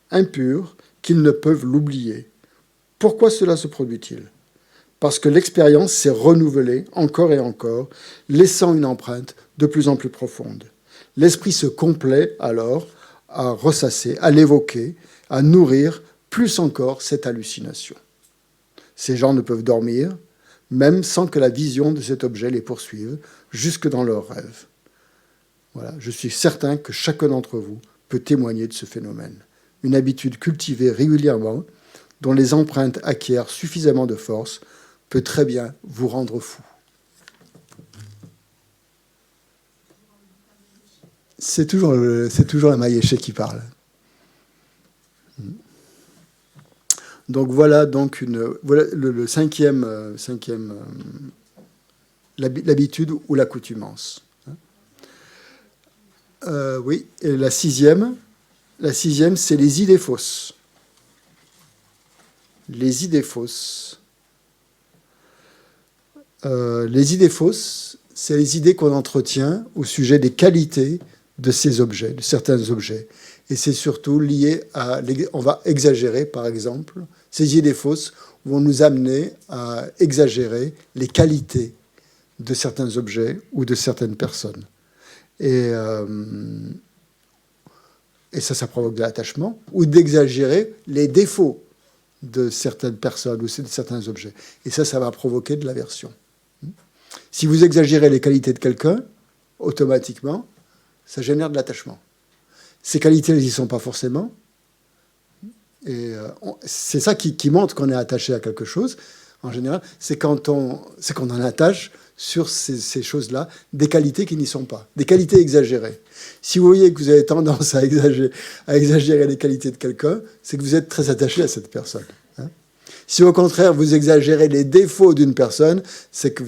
impur qu'ils ne peuvent l'oublier. Pourquoi cela se produit-il ? Parce que l'expérience s'est renouvelée encore et encore, laissant une empreinte de plus en plus profonde. L'esprit se complaît alors à ressasser, à l'évoquer, à nourrir plus encore cette hallucination. Ces gens ne peuvent dormir, même sans que la vision de cet objet les poursuive, jusque dans leurs rêves. Voilà, je suis certain que chacun d'entre vous peut témoigner de ce phénomène. Une habitude cultivée régulièrement, dont les empreintes acquièrent suffisamment de force, peut très bien vous rendre fou. C'est toujours la Mayéché qui parle. Donc voilà donc le cinquième l'habitude ou l'accoutumance. Oui, et la sixième, c'est les idées fausses. Les idées fausses. Les idées fausses, c'est les idées qu'on entretient au sujet des qualités de ces objets, de certains objets. Et c'est surtout lié à... On va exagérer, par exemple. Ces idées fausses vont nous amener à exagérer les qualités de certains objets ou de certaines personnes. Et ça provoque de l'attachement, ou d'exagérer les défauts de certaines personnes ou de certains objets. Et ça va provoquer de l'aversion. Si vous exagérez les qualités de quelqu'un, automatiquement, ça génère de l'attachement. Ces qualités, elles n'y sont pas forcément. Et c'est ça qui montre qu'on est attaché à quelque chose. En général, c'est qu'on en attache sur ces choses-là des qualités qui n'y sont pas, des qualités exagérées. Si vous voyez que vous avez tendance à exagérer les qualités de quelqu'un, c'est que vous êtes très attaché à cette personne. Hein. Si au contraire vous exagérez les défauts d'une personne, c'est que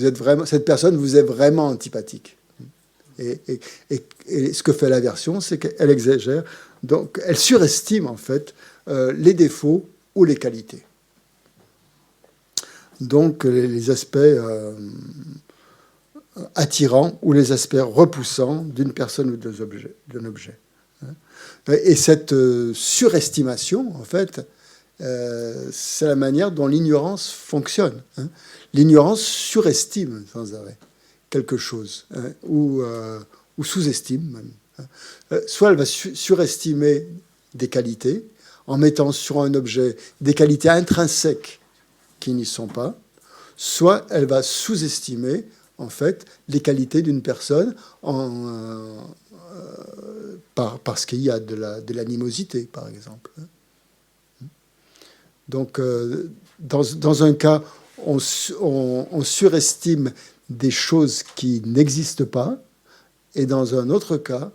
cette personne vous est vraiment antipathique. Et ce que fait l'aversion, c'est qu'elle exagère, donc elle surestime en fait les défauts ou les qualités. Donc les aspects attirants ou les aspects repoussants d'une personne ou d'un objet. Et cette surestimation, en fait, c'est la manière dont l'ignorance fonctionne. L'ignorance surestime sans arrêt quelque chose, ou sous-estime même. Soit elle va surestimer des qualités en mettant sur un objet des qualités intrinsèques qui n'y sont pas, soit elle va sous-estimer en fait les qualités d'une personne parce qu'il y a de l'animosité, par exemple. Donc, dans un cas, on surestime des choses qui n'existent pas, et dans un autre cas,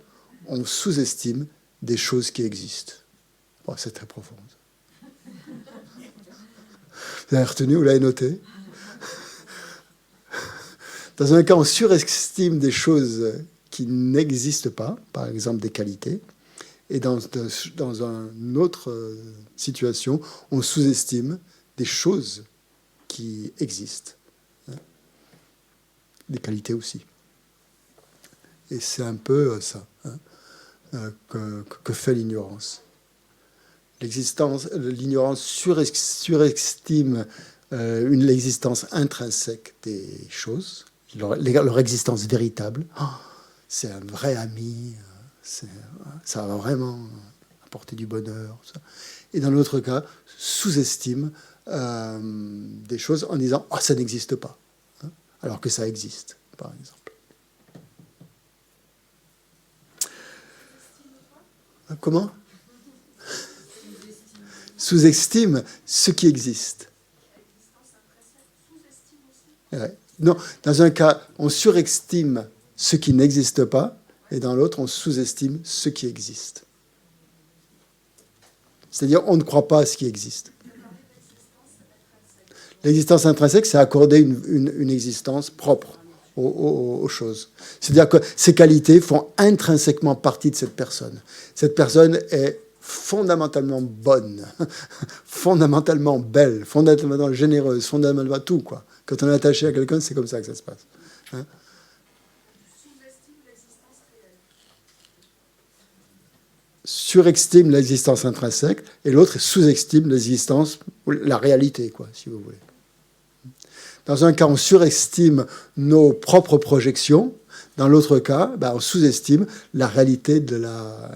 on sous-estime des choses qui existent. Bon, c'est très profond. Vous avez retenu, vous l'avez noté ? Dans un cas, on surestime des choses qui n'existent pas, par exemple des qualités, et dans une autre situation, on sous-estime des choses qui existent, des qualités aussi. Et c'est un peu ça que fait l'ignorance. L'ignorance surestime l'existence intrinsèque des choses, leur existence véritable. Oh, c'est un vrai ami, ça va vraiment apporter du bonheur. Ça. Et dans l'autre cas, sous-estime des choses en disant « oh, ça n'existe pas », alors que ça existe, par exemple. Comment? Sous-estime ce qui existe. Ouais. Non, dans un cas, on surestime ce qui n'existe pas, et dans l'autre, on sous-estime ce qui existe. C'est-à-dire, on ne croit pas à ce qui existe. L'existence intrinsèque, c'est accorder une existence propre aux choses. C'est-à-dire que ces qualités font intrinsèquement partie de cette personne. Cette personne est fondamentalement bonne, fondamentalement belle, fondamentalement généreuse, fondamentalement tout, quoi. Quand on est attaché à quelqu'un, c'est comme ça que ça se passe. Hein? Surestime l'existence intrinsèque et l'autre sous-estime l'existence, la réalité, quoi, si vous voulez. Dans un cas, on surestime nos propres projections. Dans l'autre cas, on sous-estime la réalité de la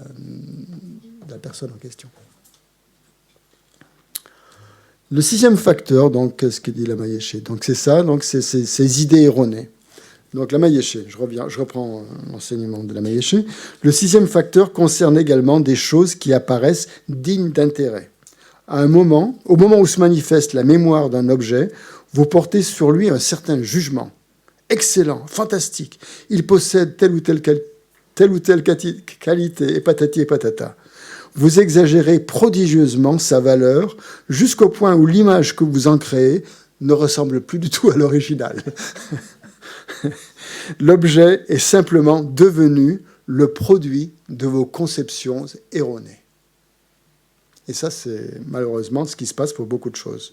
personne en question. Le sixième facteur, donc, qu'est-ce que dit Lama-Yeshe? Donc, c'est ça, donc, c'est ces idées erronées. Donc, Lama-Yeshe, je reprends l'enseignement de Lama-Yeshe. Le sixième facteur concerne également des choses qui apparaissent dignes d'intérêt. Au moment où se manifeste la mémoire d'un objet, vous portez sur lui un certain jugement. Excellent, fantastique. Il possède telle ou telle qualité, et patati et patata. Vous exagérez prodigieusement sa valeur jusqu'au point où l'image que vous en créez ne ressemble plus du tout à l'original. L'objet est simplement devenu le produit de vos conceptions erronées. Et ça, c'est malheureusement ce qui se passe pour beaucoup de choses.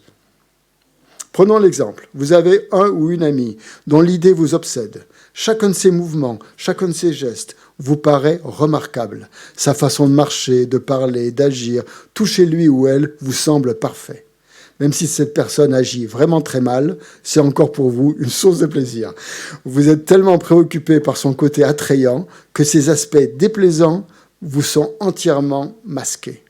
Prenons l'exemple. Vous avez un ou une amie dont l'idée vous obsède. Chacun de ses mouvements, chacun de ses gestes vous paraît remarquable. Sa façon de marcher, de parler, d'agir, tout chez lui ou elle vous semble parfait. Même si cette personne agit vraiment très mal, c'est encore pour vous une source de plaisir. Vous êtes tellement préoccupé par son côté attrayant que ses aspects déplaisants vous sont entièrement masqués.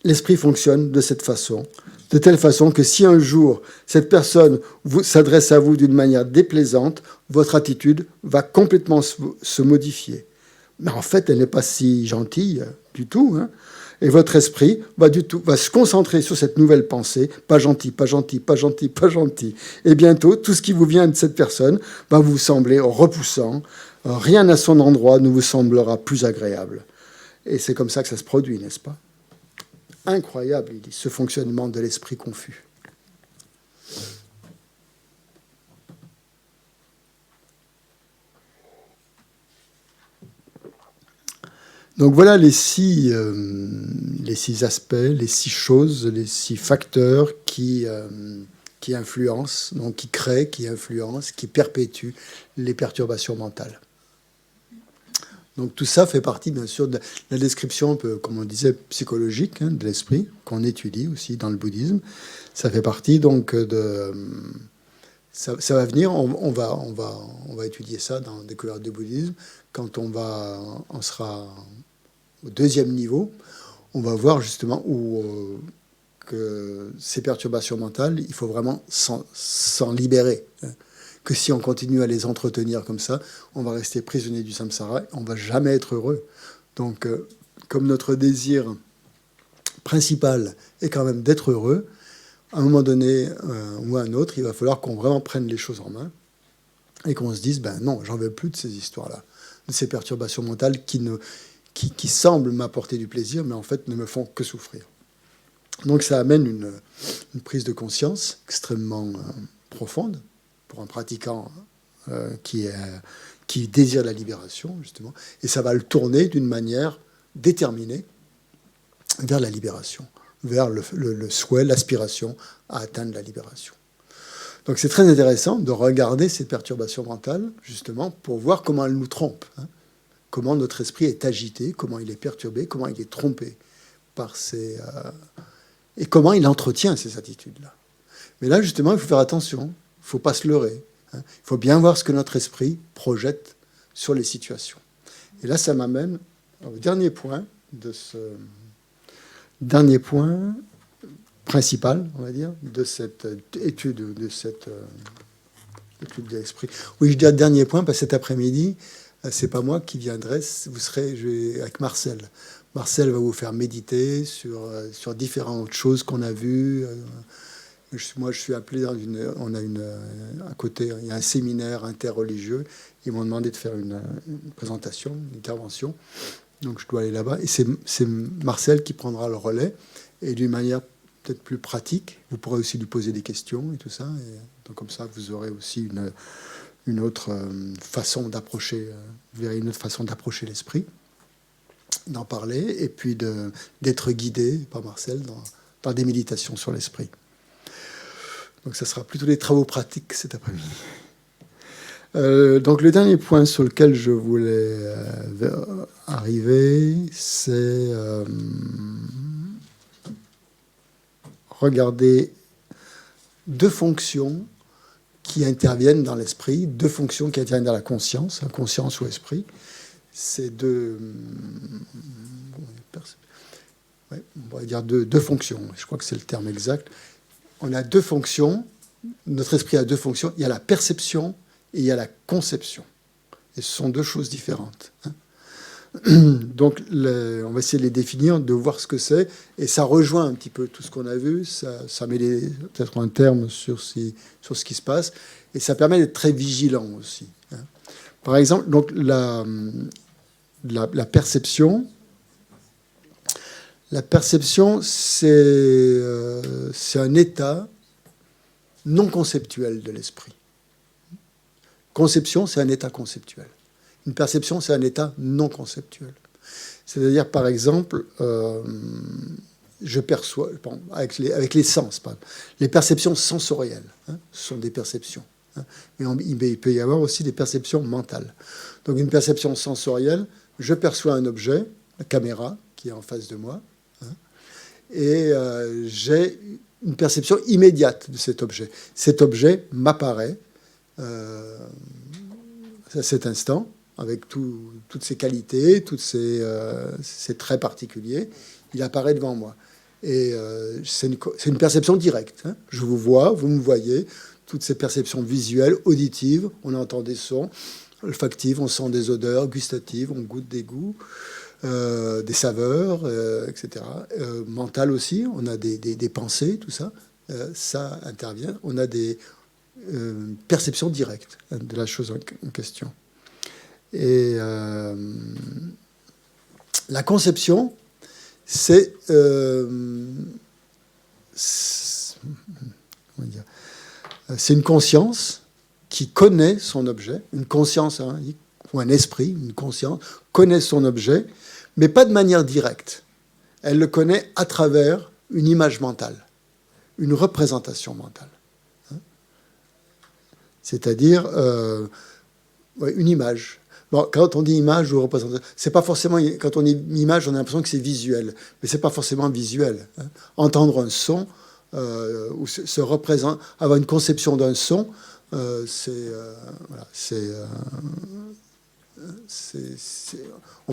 L'esprit fonctionne de cette façon, de telle façon que si un jour cette personne s'adresse à vous d'une manière déplaisante, votre attitude va complètement se modifier. Mais en fait, elle n'est pas si gentille du tout, hein. Et votre esprit va se concentrer sur cette nouvelle pensée, pas gentil, pas gentil, pas gentil, pas gentil. Et bientôt, tout ce qui vous vient de cette personne va vous sembler repoussant. Rien à son endroit ne vous semblera plus agréable. Et c'est comme ça que ça se produit, n'est-ce pas? Incroyable, il dit, ce fonctionnement de l'esprit confus. Donc voilà les six aspects, les 6 choses, les 6 facteurs qui influencent, donc qui créent, qui influencent, qui perpétuent les perturbations mentales. Donc tout ça fait partie, bien sûr, de la description un peu, comme on disait, psychologique, hein, de l'esprit, qu'on étudie aussi dans le bouddhisme. Ça fait partie donc de... Ça va venir, on va étudier ça dans Découverte du bouddhisme. Quand on sera au 2e niveau, on va voir justement que ces perturbations mentales, il faut vraiment s'en libérer. Hein. Que si on continue à les entretenir comme ça, on va rester prisonnier du samsara, on ne va jamais être heureux. Donc, comme notre désir principal est quand même d'être heureux, à un moment donné ou à un autre, il va falloir qu'on vraiment prenne les choses en main et qu'on se dise, non, j'en veux plus de ces histoires-là, de ces perturbations mentales qui semblent m'apporter du plaisir, mais en fait ne me font que souffrir. Donc ça amène une prise de conscience extrêmement profonde, pour un pratiquant qui désire la libération, justement, et ça va le tourner d'une manière déterminée vers la libération, vers le souhait, l'aspiration à atteindre la libération. Donc c'est très intéressant de regarder ces perturbations mentales, justement, pour voir comment elles nous trompent, hein, comment notre esprit est agité, comment il est perturbé, comment il est trompé par ces... et comment il entretient ces attitudes-là. Mais là, justement, il faut faire attention. Il ne faut pas se leurrer. Hein. Il faut bien voir ce que notre esprit projette sur les situations. Et là, ça m'amène au dernier point principal, on va dire, de cette étude, de l'esprit. Oui, je dis dernier point, parce que cet après-midi, c'est pas moi qui viendrai, vous serez avec Marcel. Marcel va vous faire méditer sur différentes choses qu'on a vues. Moi, je suis appelé à côté, il y a un séminaire interreligieux. Ils m'ont demandé de faire une présentation, une intervention. Donc, je dois aller là-bas. Et c'est Marcel qui prendra le relais. Et d'une manière peut-être plus pratique, vous pourrez aussi lui poser des questions et tout ça. Et donc, comme ça, vous aurez aussi une autre façon d'approcher, vous verrez une autre façon d'approcher l'esprit, d'en parler, et puis d'être guidé par Marcel dans des méditations sur l'esprit. Donc ça sera plutôt des travaux pratiques cet après-midi. Donc le dernier point sur lequel je voulais arriver, c'est regarder deux fonctions qui interviennent dans l'esprit, deux fonctions qui interviennent dans la conscience, conscience ou esprit. C'est on pourrait dire deux fonctions, je crois que c'est le terme exact. On a deux fonctions, notre esprit a deux fonctions, il y a la perception et il y a la conception. Et ce sont deux choses différentes. Donc on va essayer de les définir, de voir ce que c'est, et ça rejoint un petit peu tout ce qu'on a vu, ça met peut-être un terme sur ce qui se passe, et ça permet d'être très vigilant aussi. Par exemple, donc la perception, c'est un état non conceptuel de l'esprit. Conception, c'est un état conceptuel. Une perception, c'est un état non conceptuel. C'est-à-dire, par exemple, je perçois, avec les sens, par exemple, les perceptions sensorielles, ce sont des perceptions. Mais il peut y avoir aussi des perceptions mentales. Donc, une perception sensorielle, je perçois un objet, la caméra qui est en face de moi, et j'ai une perception immédiate de cet objet. Cet objet m'apparaît à cet instant, avec toutes ses qualités, ses traits particuliers. Il apparaît devant moi. Et c'est une perception directe. Je vous vois, vous me voyez, toutes ces perceptions visuelles, auditives, on entend des sons, olfactives, on sent des odeurs, gustatives, on goûte des goûts, des saveurs, etc. Mentales aussi, on a des pensées, tout ça. Ça intervient. On a des perceptions directes de la chose en question. Et la conception, c'est une conscience qui connaît son objet, une conscience, ou un esprit, une conscience, connaît son objet, mais pas de manière directe. Elle le connaît à travers une image mentale, une représentation mentale. C'est-à-dire une image. Bon, quand on dit image ou représentation, c'est pas forcément. Quand on dit image, on a l'impression que c'est visuel, mais c'est pas forcément visuel. Entendre un son ou se représenter, avoir une conception d'un son, on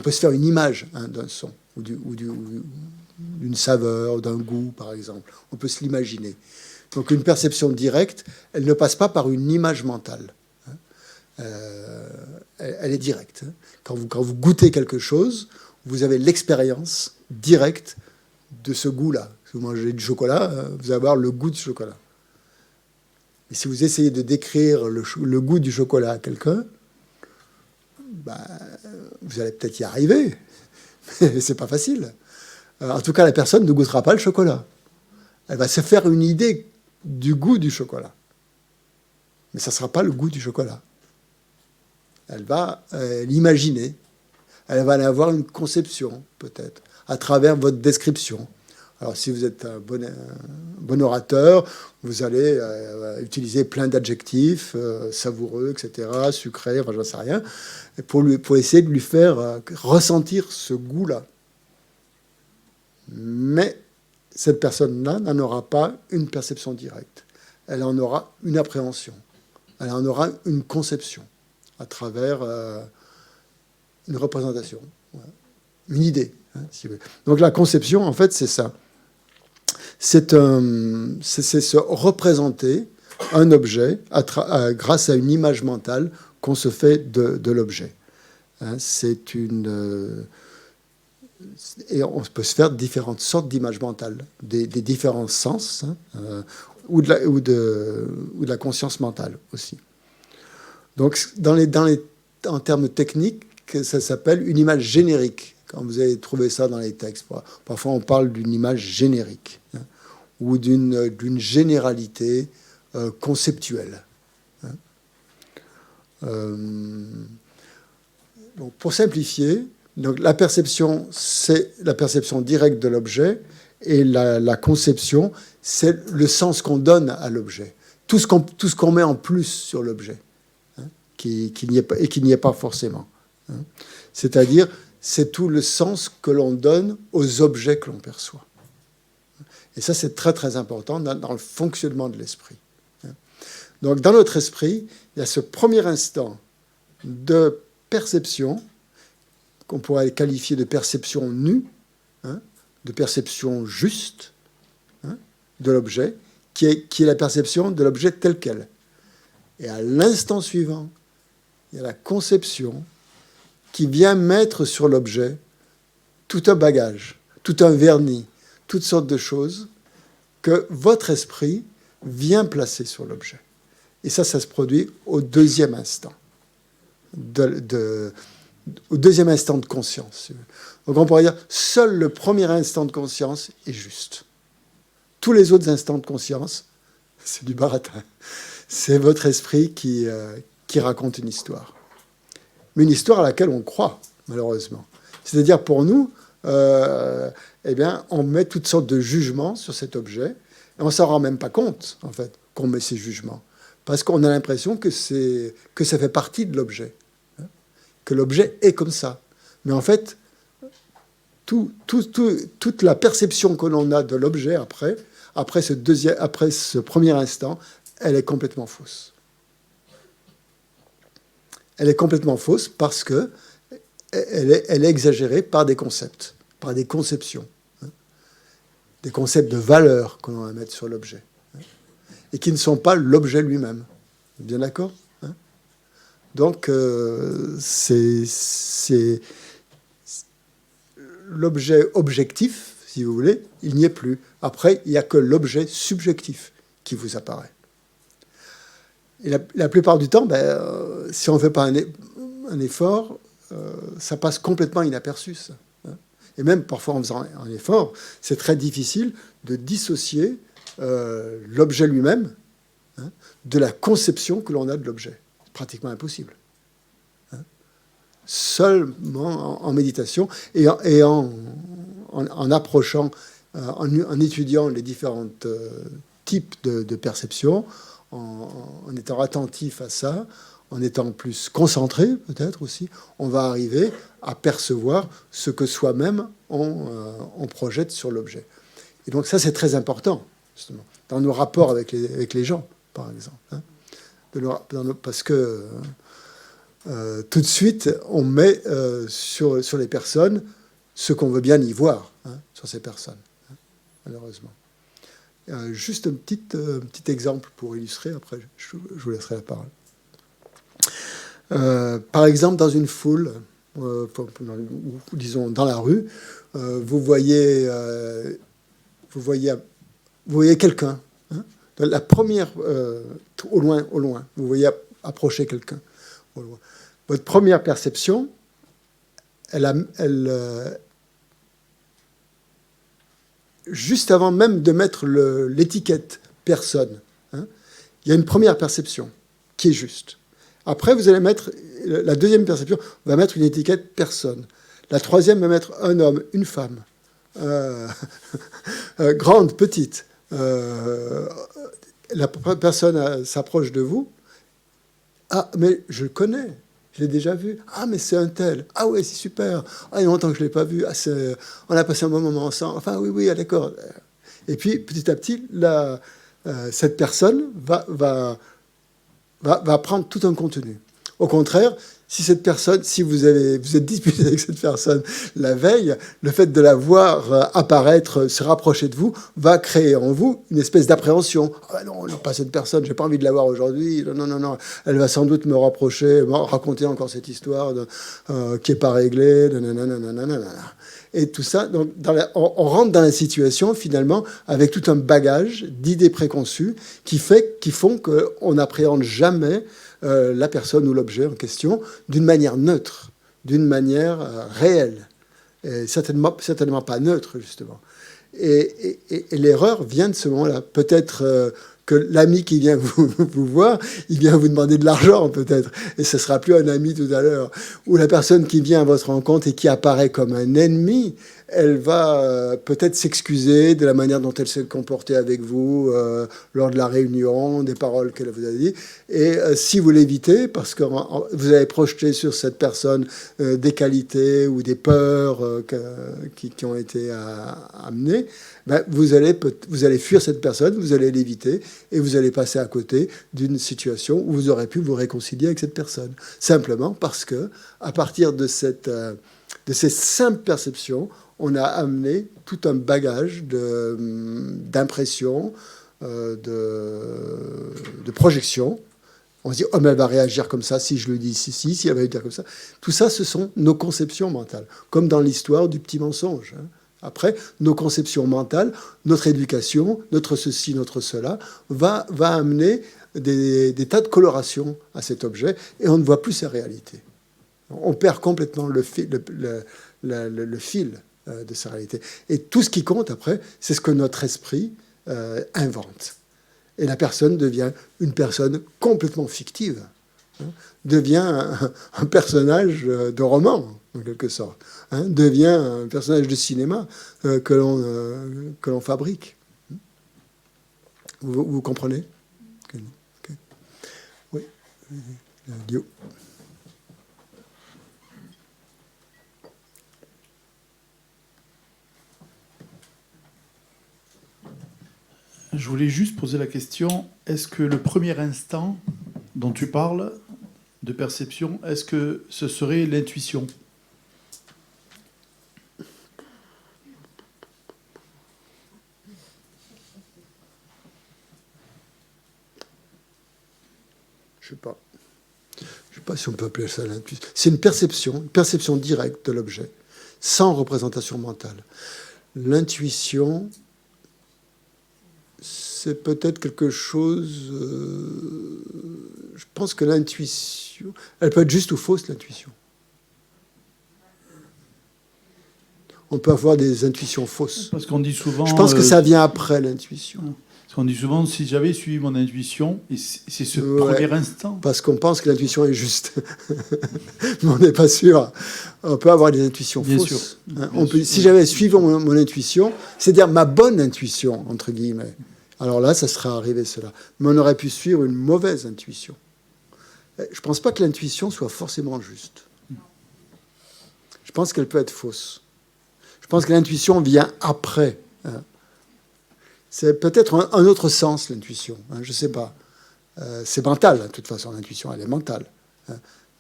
peut se faire une image d'un son ou d'une saveur, d'un goût, par exemple. On peut se l'imaginer. Donc une perception directe, elle ne passe pas par une image mentale. Elle est directe. Quand vous goûtez quelque chose, vous avez l'expérience directe de ce goût-là. Si vous mangez du chocolat, vous allez avoir le goût du chocolat. Et si vous essayez de décrire le goût du chocolat à quelqu'un, vous allez peut-être y arriver, mais c'est pas facile. En tout cas, la personne ne goûtera pas le chocolat. Elle va se faire une idée du goût du chocolat. Mais ça ne sera pas le goût du chocolat. Elle va l'imaginer. Elle va en avoir une conception, peut-être, à travers votre description. Alors, si vous êtes un bon orateur, vous allez utiliser plein d'adjectifs, savoureux, etc., sucré, enfin, je ne sais rien, pour essayer de lui faire ressentir ce goût-là. Mais cette personne-là n'en aura pas une perception directe. Elle en aura une appréhension. Elle en aura une conception à travers une représentation, une idée. Si vous voulez. Donc la conception, en fait, c'est ça. C'est se représenter un objet grâce à une image mentale qu'on se fait de l'objet. Hein, et on peut se faire différentes sortes d'images mentales, des différents sens, hein, ou de la conscience mentale aussi. Donc, en termes techniques, ça s'appelle une image générique. Quand vous avez trouvé ça dans les textes, parfois on parle d'une image générique, hein, ou d'une généralité conceptuelle. Hein. Donc, pour simplifier, donc la perception, c'est la perception directe de l'objet, et la conception, c'est le sens qu'on donne à l'objet. Tout ce qu'on met en plus sur l'objet, hein, qui n'y est pas forcément. Hein. C'est-à-dire, c'est tout le sens que l'on donne aux objets que l'on perçoit. Et ça, c'est très, très important dans le fonctionnement de l'esprit. Donc, dans notre esprit, il y a ce premier instant de perception, qu'on pourrait qualifier de perception nue, hein, de perception juste, hein, de l'objet, qui est la perception de l'objet tel quel. Et à l'instant suivant, il y a la conception qui vient mettre sur l'objet tout un bagage, tout un vernis, toutes sortes de choses que votre esprit vient placer sur l'objet. Et ça se produit au deuxième instant, au deuxième instant de conscience. Donc on pourrait dire, seul le premier instant de conscience est juste. Tous les autres instants de conscience, c'est du baratin. C'est votre esprit qui raconte une histoire. Mais une histoire à laquelle on croit, malheureusement. C'est-à-dire, pour nous, eh bien, on met toutes sortes de jugements sur cet objet, et on ne s'en rend même pas compte, en fait, qu'on met ces jugements. Parce qu'on a l'impression que ça fait partie de l'objet, hein, que l'objet est comme ça. Mais en fait, toute la perception que l'on a de l'objet après ce premier instant, elle est complètement fausse. Elle est complètement fausse parce qu'elle est exagérée par des concepts, par des conceptions, hein, des concepts de valeur que l'on va mettre sur l'objet, hein, et qui ne sont pas l'objet lui-même. Bien d'accord, hein? Donc, c'est l'objet objectif, si vous voulez, il n'y est plus. Après, il n'y a que l'objet subjectif qui vous apparaît. Et la plupart du temps, si on ne fait pas un effort, ça passe complètement inaperçu, ça, hein. Et même parfois en faisant un effort, c'est très difficile de dissocier l'objet lui-même, hein, de la conception que l'on a de l'objet. C'est pratiquement impossible. Hein. Seulement en méditation et en approchant, en étudiant les différents types de perceptions, en étant attentif à ça, en étant plus concentré peut-être aussi, on va arriver à percevoir ce que soi-même on projette sur l'objet. Et donc ça, c'est très important, justement, dans nos rapports avec les gens, par exemple. Hein, parce que tout de suite, on met sur les personnes ce qu'on veut bien y voir, hein, sur ces personnes, hein, malheureusement. Juste un petit exemple pour illustrer, après je vous laisserai la parole. Par exemple, dans une foule, disons dans la rue, vous voyez quelqu'un, hein, la première, au loin, vous voyez approcher quelqu'un. Au loin. Votre première perception, juste avant même de mettre l'étiquette personne, hein, il y a une première perception qui est juste. Après, vous allez mettre la deuxième perception, va mettre une étiquette personne. La troisième va mettre un homme, une femme, grande, petite. La personne s'approche de vous. Ah, mais je le connais. Je l'ai déjà vu. Ah, mais c'est un tel. Ah oui, c'est super. Ah, il y a longtemps que je ne l'ai pas vu. Ah, on a passé un bon moment ensemble. Enfin, oui, ah, d'accord. Et puis, petit à petit, cette personne va prendre tout un contenu. Au contraire, Si cette personne, si vous êtes disputé avec cette personne la veille, le fait de la voir apparaître, se rapprocher de vous, va créer en vous une espèce d'appréhension. Ah non, pas cette personne, j'ai pas envie de la voir aujourd'hui. Non. Elle va sans doute me rapprocher, me raconter encore cette histoire qui est pas réglée. Et tout ça, donc on rentre dans la situation finalement avec tout un bagage d'idées préconçues qui font qu'on n'appréhende jamais la personne ou l'objet en question d'une manière neutre, d'une manière réelle, et certainement pas neutre justement. Et l'erreur vient de ce moment-là. Peut-être que l'ami qui vient vous voir, il vient vous demander de l'argent peut-être, et ce sera plus un ami tout à l'heure. Ou la personne qui vient à votre rencontre et qui apparaît comme un ennemi, elle va peut-être s'excuser de la manière dont elle s'est comportée avec vous lors de la réunion, des paroles qu'elle vous a dit. Et si vous l'évitez, parce que vous avez projeté sur cette personne des qualités ou des peurs qui ont été amenées, ben, vous allez fuir cette personne, vous allez l'éviter, et vous allez passer à côté d'une situation où vous aurez pu vous réconcilier avec cette personne. Simplement parce que, à partir de ces simples perceptions, on a amené tout un bagage d'impressions, de projections. On se dit, oh, mais elle va réagir comme ça si je lui dis si elle va dire comme ça. Tout ça, ce sont nos conceptions mentales, comme dans l'histoire du petit mensonge. Après, nos conceptions mentales, notre éducation, notre ceci, notre cela, va amener des tas de colorations à cet objet et on ne voit plus sa réalité. On perd complètement le fil de sa réalité. Et tout ce qui compte après, c'est ce que notre esprit invente. Et la personne devient une personne complètement fictive, devient un personnage de roman, en quelque sorte, devient un personnage de cinéma que l'on fabrique. Vous comprenez? Okay. Oui. Dio. Je voulais juste poser la question, est-ce que le premier instant dont tu parles de perception, est-ce que ce serait l'intuition? Je sais pas si on peut appeler ça l'intuition. C'est une perception directe de l'objet, sans représentation mentale. L'intuition, c'est peut-être quelque chose... je pense que l'intuition... Elle peut être juste ou fausse, l'intuition. On peut avoir des intuitions fausses. Parce qu'on dit souvent... Je pense que ça vient après l'intuition. Parce qu'on dit souvent, si j'avais suivi mon intuition, et c'est ce premier instant. Parce qu'on pense que l'intuition est juste. Mais on n'est pas sûr. On peut avoir des intuitions Bien fausses. Sûr. Si j'avais suivi mon intuition, c'est-à-dire ma bonne intuition, entre guillemets, alors là, ça serait arrivé cela. Mais on aurait pu suivre une mauvaise intuition. Je ne pense pas que l'intuition soit forcément juste. Je pense qu'elle peut être fausse. Je pense que l'intuition vient après. C'est peut-être un autre sens, l'intuition. Je ne sais pas. C'est mental, de toute façon, l'intuition, elle est mentale.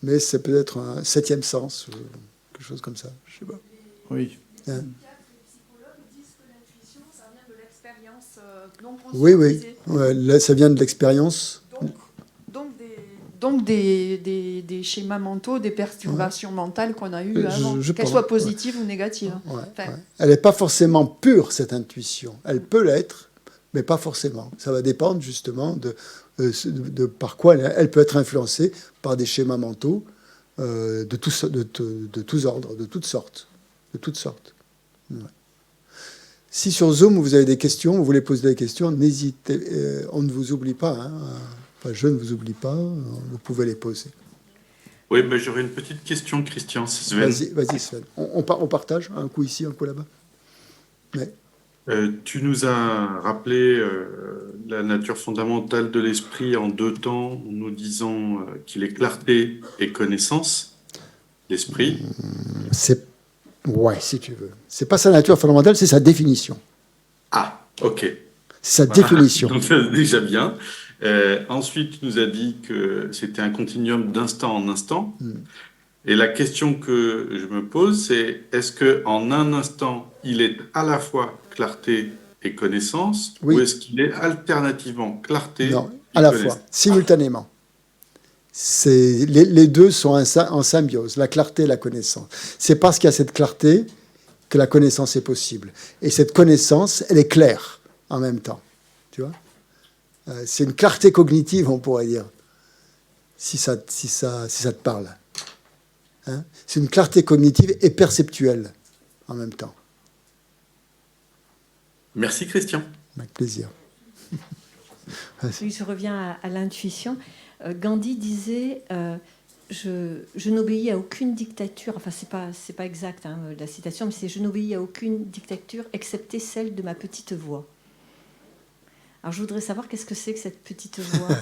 Mais c'est peut-être un 7e sens, ou quelque chose comme ça. Je ne sais pas. Oui. Les psychologues disent que l'intuition, ça vient de l'expérience non conscientisée. Oui. Là, ça vient de l'expérience. Donc des schémas mentaux, des perturbations mentales qu'on a eues avant, qu'elles soient positives ou négatives. Elle n'est pas forcément pure, cette intuition. Elle peut l'être, mais pas forcément. Ça va dépendre justement de par quoi elle peut être influencée par des schémas mentaux de tous ordres, de toutes sortes. Ouais. Si sur Zoom vous avez des questions, vous voulez poser des questions, n'hésitez, on ne vous oublie pas. Enfin, je ne vous oublie pas, vous pouvez les poser. Oui, mais j'aurais une petite question, Christian. Sven. Vas-y, Sven. On partage un coup ici, un coup là-bas. Mais... tu nous as rappelé la nature fondamentale de l'esprit en 2 temps, en nous disant qu'il est clarté et connaissance, l'esprit. Ouais, si tu veux. C'est pas sa nature fondamentale, c'est sa définition. Ah, ok. C'est sa définition. Donc, déjà bien. Ensuite, tu nous as dit que c'était un continuum d'instant en instant. Et la question que je me pose, c'est est-ce qu'en un instant, il est à la fois clarté et connaissance, Oui. ou est-ce qu'il est alternativement clarté Non, et à la connaissance? fois, simultanément. Les deux sont en symbiose, la clarté et la connaissance. C'est parce qu'il y a cette clarté que la connaissance est possible. Et cette connaissance, elle est claire en même temps. Tu vois, c'est une clarté cognitive, on pourrait dire, si ça te parle. Hein, c'est une clarté cognitive et perceptuelle en même temps. Merci Christian. Avec plaisir. Oui, je reviens à l'intuition. Gandhi disait je n'obéis à aucune dictature. Enfin, c'est pas exact hein, la citation, mais c'est je n'obéis à aucune dictature excepté celle de ma petite voix. Alors, je voudrais savoir qu'est-ce que c'est que cette petite voix.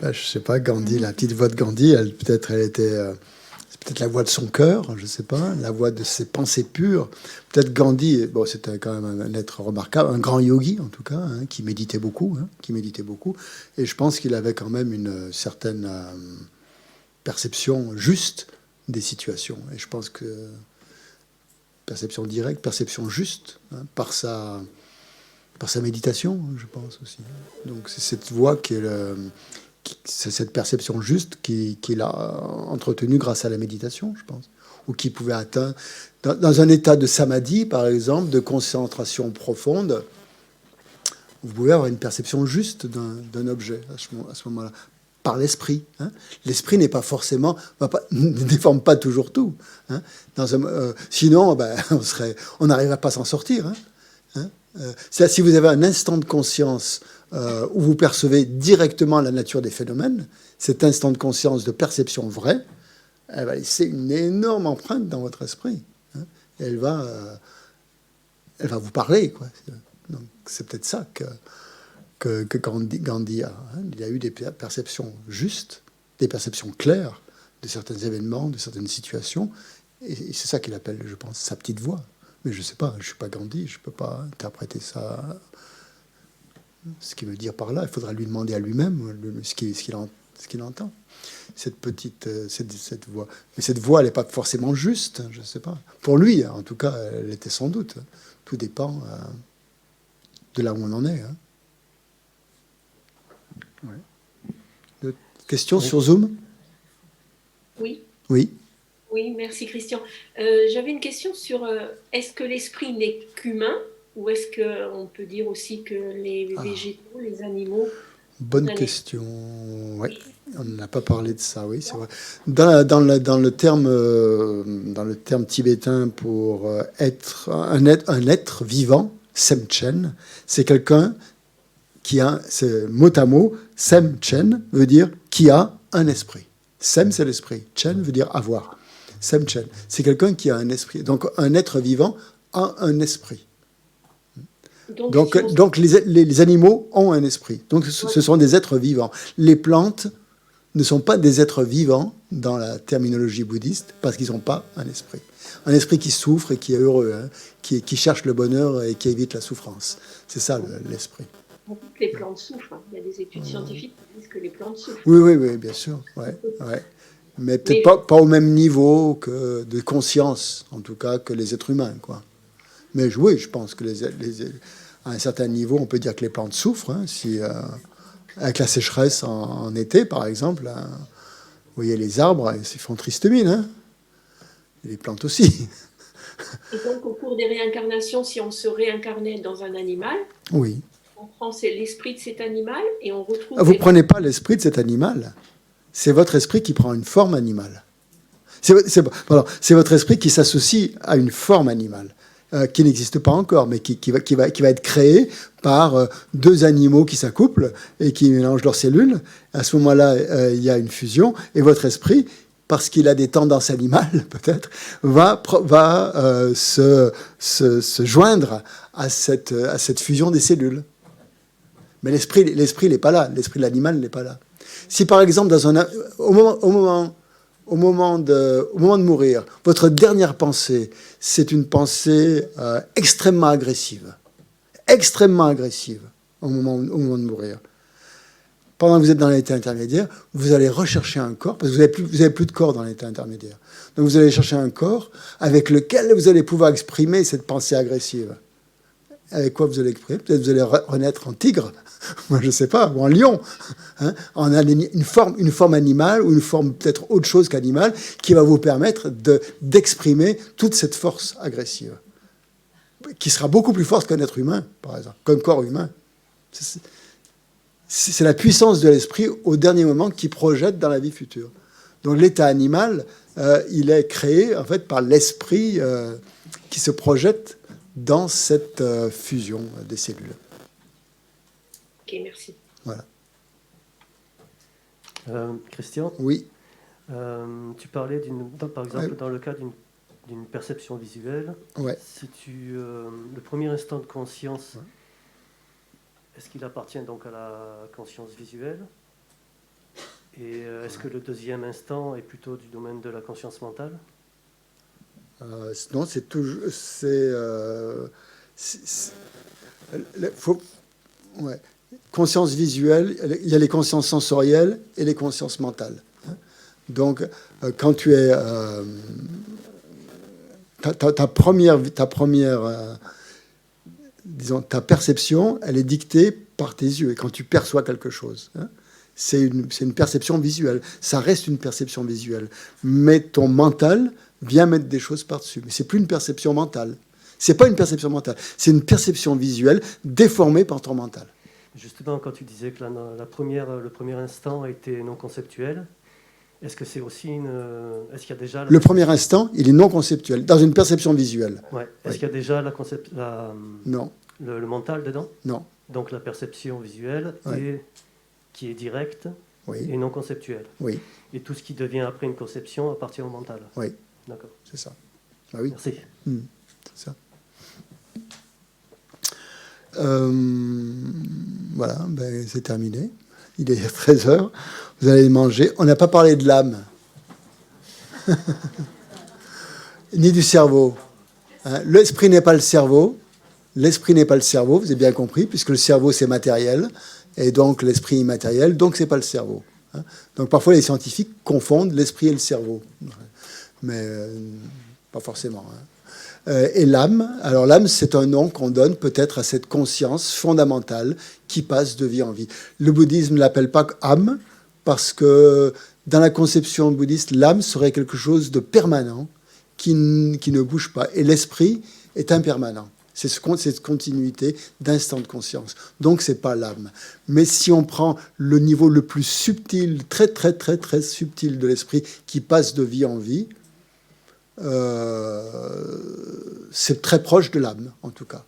Je ne sais pas, Gandhi, la petite voix de Gandhi, peut-être elle était. C'est peut-être la voix de son cœur, je ne sais pas, la voix de ses pensées pures. Peut-être Gandhi, bon, c'était quand même un être remarquable, un grand yogi en tout cas, hein, qui méditait beaucoup. Et je pense qu'il avait quand même une certaine perception juste des situations. Et je pense que perception directe, perception juste, hein, par sa méditation, je pense aussi. Donc c'est cette voix qui est c'est cette perception juste qu'il a entretenue grâce à la méditation, je pense, ou qui pouvait atteindre, dans un état de samadhi, par exemple, de concentration profonde, vous pouvez avoir une perception juste d'un objet à ce moment-là, par l'esprit. Hein. L'esprit n'est pas forcément, ne déforme pas toujours tout. Hein. Sinon, on n'arriverait pas à s'en sortir. Hein. Si vous avez un instant de conscience où vous percevez directement la nature des phénomènes, cet instant de conscience de perception vraie, elle va laisser une énorme empreinte dans votre esprit. Hein. Elle va vous parler, quoi. Donc c'est peut-être ça que Gandhi a. Hein. Il a eu des perceptions justes, des perceptions claires de certains événements, de certaines situations, et c'est ça qu'il appelle, je pense, sa petite voix. Mais je ne sais pas, je ne suis pas Gandhi, je ne peux pas interpréter ça, ce qu'il veut dire par là. Il faudra lui demander à lui-même ce qu'il entend. Cette voix. Mais cette voix, elle n'est pas forcément juste, je ne sais pas. Pour lui, en tout cas, elle était sans doute. Tout dépend de là où on en est. Hein. Ouais. D'autres questions sur Zoom? Oui. Oui. Oui, merci Christian. J'avais une question sur est-ce que l'esprit n'est qu'humain ou est-ce qu'on peut dire aussi que les végétaux, les animaux... Bonne question. Oui, on n'a pas parlé de ça, oui, c'est vrai. Dans le terme tibétain pour être un être vivant, Semchen, c'est quelqu'un qui a, mot à mot, Semchen veut dire qui a un esprit. Sem, c'est l'esprit. Chen veut dire avoir. Semchen, c'est quelqu'un qui a un esprit. Donc, un être vivant a un esprit. Donc les animaux ont un esprit. Donc, ce sont des êtres vivants. Les plantes ne sont pas des êtres vivants dans la terminologie bouddhiste parce qu'ils n'ont pas un esprit. Un esprit qui souffre et qui est heureux, hein, qui cherche le bonheur et qui évite la souffrance. C'est ça, l'esprit. Les plantes souffrent. Il y a des études scientifiques qui disent que les plantes souffrent. Oui, bien sûr. Ouais. Mais peut-être pas au même niveau de conscience, en tout cas, que les êtres humains, quoi. Mais oui, je pense que à un certain niveau, on peut dire que les plantes souffrent. Hein, avec la sécheresse en été, par exemple, hein, vous voyez les arbres, ils font triste mine. Hein, et les plantes aussi. Et donc, au cours des réincarnations, si on se réincarnait dans un animal, oui. On prend l'esprit de cet animal et on retrouve... Vous ne prenez pas l'esprit de cet animal. C'est votre esprit qui prend une forme animale. C'est votre esprit qui s'associe à une forme animale. Qui n'existe pas encore, mais qui va être créé par deux animaux qui s'accouplent et qui mélangent leurs cellules. À ce moment-là, il y a une fusion, et votre esprit, parce qu'il a des tendances animales, peut-être, va se joindre à cette fusion des cellules. Mais l'esprit n'est pas là. L'esprit de l'animal n'est pas là. Si, par exemple, au moment de mourir, votre dernière pensée, c'est une pensée extrêmement agressive au moment de mourir. pendant que vous êtes dans l'état intermédiaire, vous allez rechercher un corps, parce que vous n'avez plus de corps dans l'état intermédiaire. Donc vous allez chercher un corps avec lequel vous allez pouvoir exprimer cette pensée agressive. Avec quoi vous allez exprimer? Peut-être vous allez renaître en tigre, moi je ne sais pas, ou en lion, hein, en une forme animale, ou une forme peut-être autre chose qu'animale, qui va vous permettre d'exprimer toute cette force agressive, qui sera beaucoup plus forte qu'un être humain, par exemple, qu'un corps humain. C'est la puissance de l'esprit au dernier moment qui projette dans la vie future. Donc l'état animal, il est créé en fait par l'esprit qui se projette dans cette fusion des cellules. Ok, merci. Voilà. Christian, Oui. tu parlais par exemple dans le cas d'une perception visuelle. Ouais. Si le premier instant de conscience, est-ce qu'il appartient donc à la conscience visuelle? Et est-ce que le deuxième instant est plutôt du domaine de la conscience mentale? Non, c'est toujours. Ouais. Conscience visuelle, il y a les consciences sensorielles et les consciences mentales. Donc, quand tu es. Ta première disons, ta perception, elle est dictée par tes yeux, et quand tu perçois quelque chose. C'est une perception visuelle. Ça reste une perception visuelle. Mais ton mental vient mettre des choses par-dessus. Mais c'est plus une perception mentale. C'est pas une perception mentale. C'est une perception visuelle déformée par ton mental. Justement, quand tu disais que le premier instant était non conceptuel, est-ce que c'est aussi est-ce qu'il y a déjà le premier instant, il est non conceptuel dans une perception visuelle. Ouais. Est-ce qu'il y a déjà non. Le mental dedans? Non. Donc la perception visuelle qui est directe et non conceptuelle. Oui. Et tout ce qui devient après une conception appartient au mental. Oui. D'accord. C'est ça. Ah oui. Merci. C'est ça. Voilà, ben, c'est terminé. Il est 13h. Vous allez manger. On n'a pas parlé de l'âme. Ni du cerveau. Hein, l'esprit n'est pas le cerveau. L'esprit n'est pas le cerveau, vous avez bien compris, puisque le cerveau, c'est matériel, et donc l'esprit immatériel, donc c'est pas le cerveau. Hein. Donc parfois, les scientifiques confondent l'esprit et le cerveau. Mais pas forcément. Hein. Et l'âme, alors l'âme, c'est un nom qu'on donne peut-être à cette conscience fondamentale qui passe de vie en vie. Le bouddhisme ne l'appelle pas âme, parce que dans la conception bouddhiste, l'âme serait quelque chose de permanent, qui ne bouge pas. Et l'esprit est impermanent. C'est cette continuité d'instant de conscience. Donc, ce n'est pas l'âme. Mais si on prend le niveau le plus subtil, très, très, très, très subtil de l'esprit qui passe de vie en vie, c'est très proche de l'âme, en tout cas.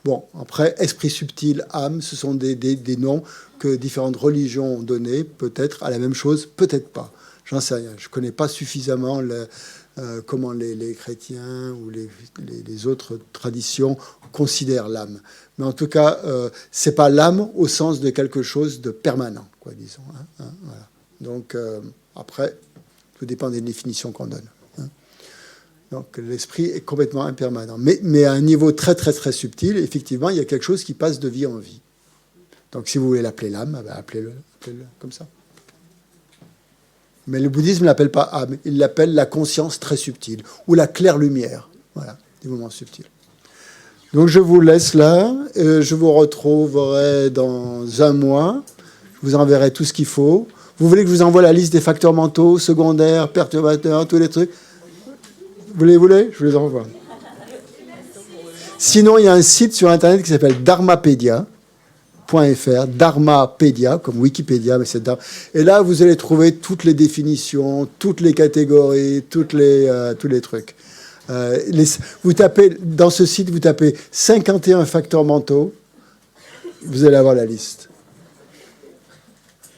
Bon, après, esprit subtil, âme, ce sont des noms que différentes religions ont donnés, peut-être à la même chose, peut-être pas. J'en sais rien. Je ne connais pas suffisamment comment les chrétiens ou les autres traditions considèrent l'âme. Mais en tout cas, ce n'est pas l'âme au sens de quelque chose de permanent, quoi, disons. Voilà. Donc, après, tout dépend des définitions qu'on donne. Donc, l'esprit est complètement impermanent. Mais à un niveau très, très, très subtil, effectivement, il y a quelque chose qui passe de vie en vie. Donc, si vous voulez l'appeler l'âme, ben, appelez-le comme ça. Mais le bouddhisme ne l'appelle pas âme, il l'appelle la conscience très subtile, ou la claire lumière. Voilà, des moments subtils. Donc je vous laisse là, je vous retrouverai dans un mois, je vous enverrai tout ce qu'il faut. Vous voulez que je vous envoie la liste des facteurs mentaux, secondaires, perturbateurs, tous les trucs? Vous les voulez? Je vous les envoie. Sinon, il y a un site sur Internet qui s'appelle Dharmapédia. Dharmapédia, comme Wikipédia, mais c'est Dharma. Et là, vous allez trouver toutes les définitions, toutes les catégories, tous les trucs. Vous tapez, dans ce site, vous tapez 51 facteurs mentaux, vous allez avoir la liste.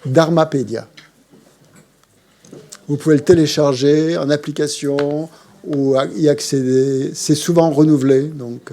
Dharmapédia. Vous pouvez le télécharger en application ou y accéder. C'est souvent renouvelé, donc...